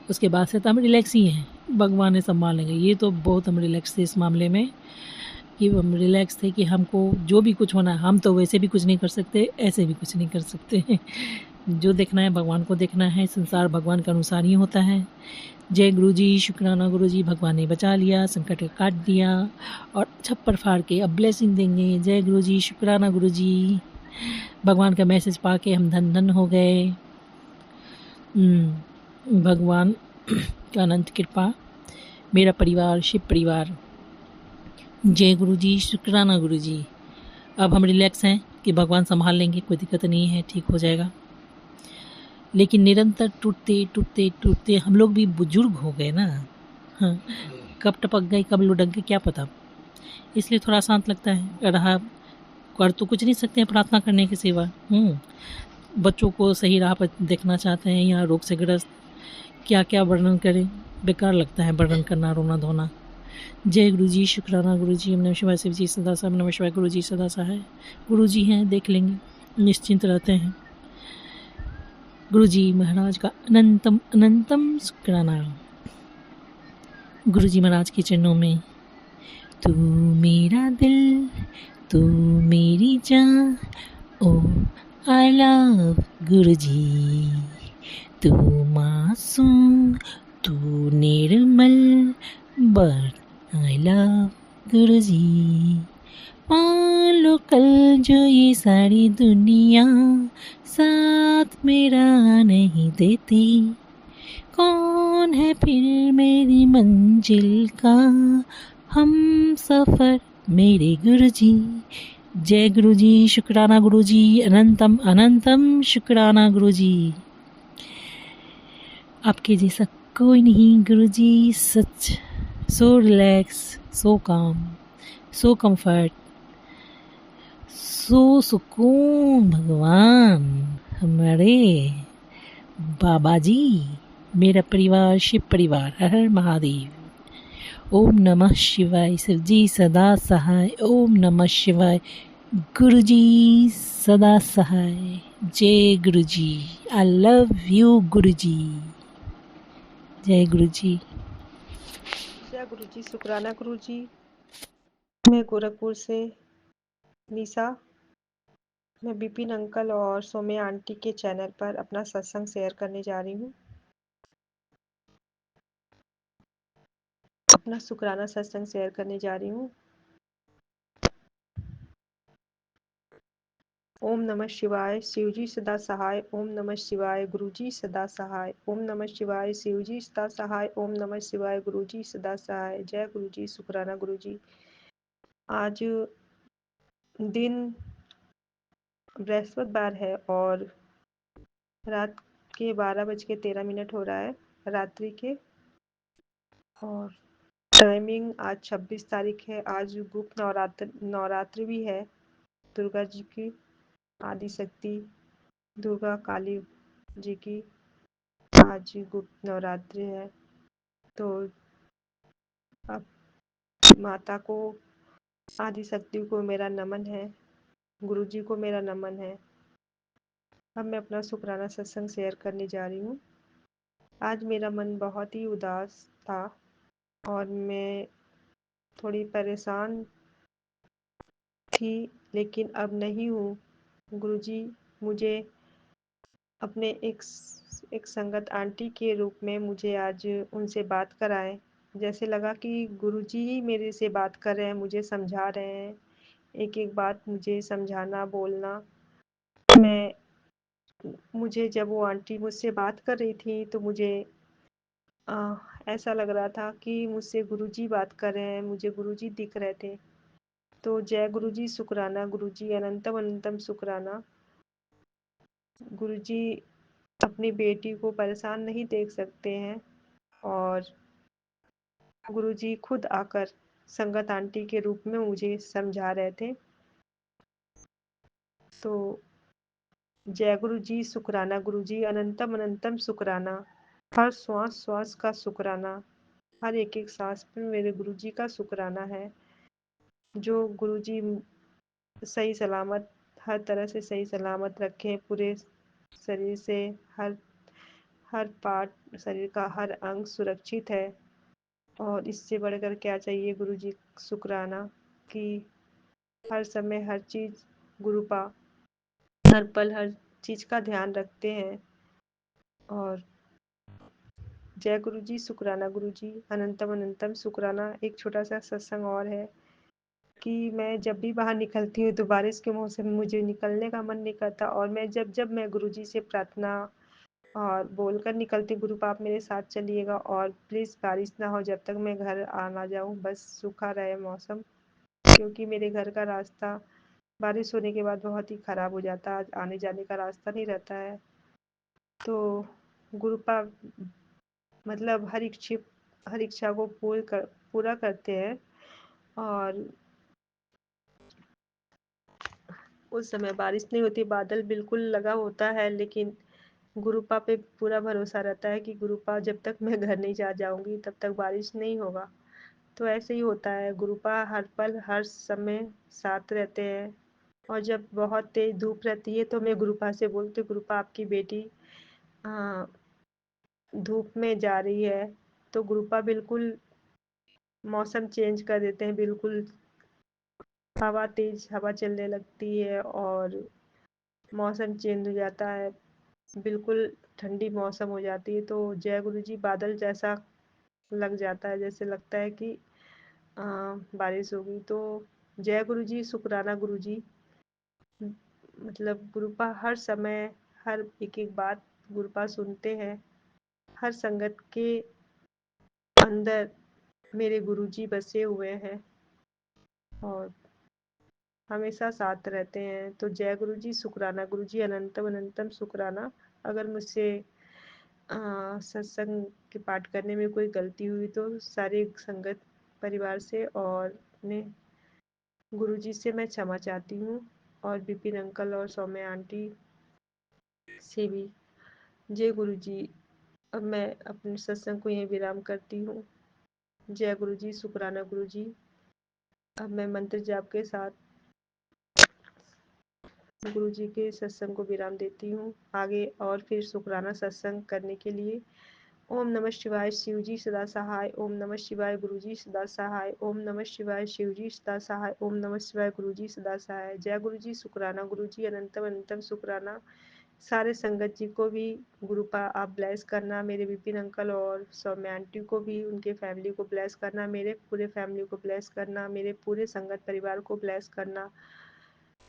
उसके बाद से तो हम रिलैक्स ही हैं। भगवान ने संभाल लेंगे। ये तो बहुत हम रिलैक्स थे इस मामले में कि हम रिलैक्स थे कि हमको जो भी कुछ होना है, हम तो वैसे भी कुछ नहीं कर सकते, ऐसे भी कुछ नहीं कर सकते। जो देखना है भगवान को देखना है। संसार भगवान के अनुसार ही होता है। जय गुरुजी, शुक्राना गुरुजी, भगवान ने बचा लिया, संकट काट दिया और छप्पर फाड़ के अब ब्लेसिंग देंगे। जय गुरुजी, शुक्राना गुरुजी। भगवान का मैसेज पाके हम धन धन हो गए। भगवान का अनंत कृपा, मेरा परिवार शिव परिवार। जय गुरुजी, शुक्राना गुरुजी। अब हम रिलैक्स हैं कि भगवान संभाल लेंगे, कोई दिक्कत नहीं है, ठीक हो जाएगा। लेकिन निरंतर टूटते टूटते टूटते हम लोग भी बुजुर्ग हो गए ना। हाँ, कब टपक गए कब लुढ़क गए क्या पता। इसलिए थोड़ा शांत लगता है। रहा कर तो कुछ नहीं सकते हैं प्रार्थना करने के सिवा। बच्चों को सही राह पर देखना चाहते हैं या रोग से ग्रस्त, क्या क्या वर्णन करें, बेकार लगता है वर्णन करना, रोना धोना। जय गुरुजी, शुक्राना गुरुजी, ओम नमः शिवाय, शिव जी सदा सहाय, नमः शिवाय, गुरुजी सदा सहाय। गुरुजी हैं, देख लेंगे, निश्चिंत रहते हैं। गुरुजी महाराज का अनंतम अनंतम शुक्राना। गुरुजी महाराज के चरणों में, तू मेरा दिल, तू मेरी जान, ओ आई लव गुरुजी। तू मासूम, तू निर्मल, बट आई लव गुरुजी। मान लो कल जो ये सारी दुनिया साथ मेरा नहीं देती, कौन है फिर मेरी मंजिल का हम सफ़र मेरे गुरुजी। जय गुरुजी, शुक्राना गुरुजी, अनंतम अनंतम शुक्राना गुरुजी। आपके जैसा कोई नहीं गुरुजी। सच सो रिलैक्स, सो काम, सो कंफर्ट, सो सुकून। भगवान हमारे बाबा जी, मेरा परिवार शिव परिवार। हर हर महादेव। ओम नमः शिवाय, शिव जी सदा सहाय। ओम नमः शिवाय, गुरुजी सदा सहाय। जय गुरुजी, आई लव यू गुरुजी। जय गुरुजी।
जय गुरुजी, शुक्राना गुरुजी। मैं गोरखपुर से निशा। मैं विपिन अंकल और सौम्या आंटी के चैनल पर अपना सत्संग शेयर करने जा रही हूँ। अपना शुक्राना सत्संग शेयर करने जा रही हूँ। ओम नमः शिवाय, शिवजी सदा सहाय। ओम नमः शिवाय, गुरुजी सदा सहाय। ओम नमः शिवाय, शिवजी सदा सहाय। ओम नमः शिवाय, गुरुजी सदा सहाय। जय गुरुजी, शुक्राना गुरुजी। आज दिन बृहस्पतिवार है और रात के 12:13 हो रहा है रात्रि के। और टाइमिंग आज 26 तारीख है। आज गुप्त नवरात्रि भी है दुर्गा जी की, आदि शक्ति दुर्गा काली जी की आज गुप्त नवरात्रि है। तो अब माता को, आदि शक्ति को मेरा नमन है, गुरु जी को मेरा नमन है। अब मैं अपना शुक्राना सत्संग शेयर करने जा रही हूँ। आज मेरा मन बहुत ही उदास था और मैं थोड़ी परेशान थी, लेकिन अब नहीं हूँ। गुरुजी मुझे अपने एक संगत आंटी के रूप में मुझे आज उनसे बात कराए। जैसे लगा कि गुरुजी ही मेरे से बात कर रहे हैं, मुझे समझा रहे हैं, एक एक बात मुझे समझाना बोलना। मुझे जब वो आंटी मुझसे बात कर रही थी तो मुझे ऐसा लग रहा था कि मुझसे गुरुजी बात कर रहे हैं, मुझे गुरुजी दिख रहे थे। तो जय गुरुजी, शुक्राना गुरुजी, अनंतम अनंतम शुक्राना। गुरुजी अपनी बेटी को परेशान नहीं देख सकते हैं और गुरुजी खुद आकर संगत आंटी के रूप में मुझे समझा रहे थे। तो जय गुरु जी शुक्राना गुरु जी अनंतम अनंतम शुक्राना। हर श्वास श्वास का शुक्राना, हर एक एक सांस पे मेरे गुरु जी का शुक्राना है। जो गुरु जी सही सलामत, हर तरह से सही सलामत रखें, पूरे शरीर से हर हर पार्ट, शरीर का हर अंग सुरक्षित है। और इससे बढ़कर क्या चाहिए गुरु जी, शुक्राना कि हर समय हर चीज़ गुरुपा हर पल हर चीज़ का ध्यान रखते हैं। और जय गुरु जी शुक्राना गुरु जी अनंतम अनंतम शुक्राना। एक छोटा सा सत्संग और है कि मैं जब भी बाहर निकलती हूँ तो बारिश के मौसम में मुझे निकलने का मन नहीं करता, और मैं जब जब मैं गुरु जी से प्रार्थना और बोलकर निकलती, गुरु आप मेरे साथ चलिएगा और प्लीज़ बारिश ना हो जब तक मैं घर आ ना जाऊँ, बस सूखा रहे मौसम, क्योंकि मेरे घर का रास्ता बारिश होने के बाद बहुत ही ख़राब हो जाता है, आने जाने का रास्ता नहीं रहता है। तो गुरुपा मतलब हर इच्छा को पूरा करते हैं। और उस समय बारिश नहीं होती, बादल बिल्कुल लगा होता है, लेकिन गुरुपा पे पूरा भरोसा रहता है कि गुरुपा जब तक मैं घर नहीं जा जाऊंगी तब तक बारिश नहीं होगा। तो ऐसे ही होता है, गुरुपा हर पल हर समय साथ रहते हैं। और जब बहुत तेज धूप रहती है तो मैं गुरुपा से बोलती हूँ, गुरुपा आपकी बेटी धूप में जा रही है, तो गुरुपा बिल्कुल मौसम चेंज कर देते हैं, बिल्कुल तेज हवा चलने लगती है और मौसम चेंज हो जाता है, बिल्कुल ठंडी मौसम हो जाती है। तो जय गुरु जी बादल जैसा लग जाता है, जैसे लगता है कि बारिश होगी। तो जय गुरु जी शुक्राना गुरु जी, मतलब गुरुपा हर समय हर एक एक बात गुरुपा सुनते हैं। हर संगत के अंदर मेरे गुरु जी बसे हुए हैं और हमेशा साथ रहते हैं। तो जय गुरु जी शुक्राना गुरु जी अनंतम अनंतम शुक्राना। अगर मुझसे सत्संग के पाठ करने में कोई गलती हुई तो सारे संगत परिवार से और अपने गुरु जी से मैं क्षमा चाहती हूँ, और विपिन अंकल और सौम्या आंटी से भी। जय गुरु जी। अब मैं अपने सत्संग को यहीं विराम करती हूँ। जय गुरु जी शुक्राना गुरु जी। अब मैं मंत्र जाप के साथ गुरु जी के सत्संग को विराम देती हूँ। आगे और फिर शुक्राना सत्संग करने के लिए ओम नमः शिवाय शिव जी सदा सहाय, ओम नमः शिवाय गुरु जी सदा सहाय, ओम नमः शिवाय शिव जी सदा सहाय, ओम नमः शिवाय गुरु जी सदा सहाय। जय गुरु जी शुक्राना गुरु जी अनंतम अनंतम शुक्राना। सारे संगत जी को भी गुरुपा आप ब्लेस करना, मेरे विपिन अंकल और सौम्या आंटी को भी, उनके फैमिली को ब्लेस करना, मेरे पूरे फैमिली को ब्लेस करना, मेरे पूरे संगत परिवार को ब्लेस करना।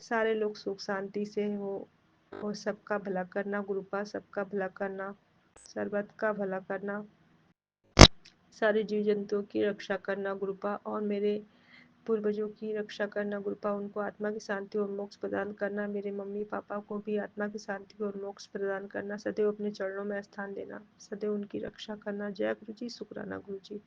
सारे लोग सुख शांति से हो और सबका भला करना गुरुपा, सबका भला करना, सर्वत का भला करना, सारे जीव जंतुओं की रक्षा करना गुरुपा, और मेरे पूर्वजों की रक्षा करना गुरुपा, उनको आत्मा की शांति और मोक्ष प्रदान करना, मेरे मम्मी पापा को भी आत्मा की शांति और मोक्ष प्रदान करना, सदैव अपने चरणों में स्थान देना, सदैव उनकी रक्षा करना। जय गुरु जी शुक्राना गुरु जी।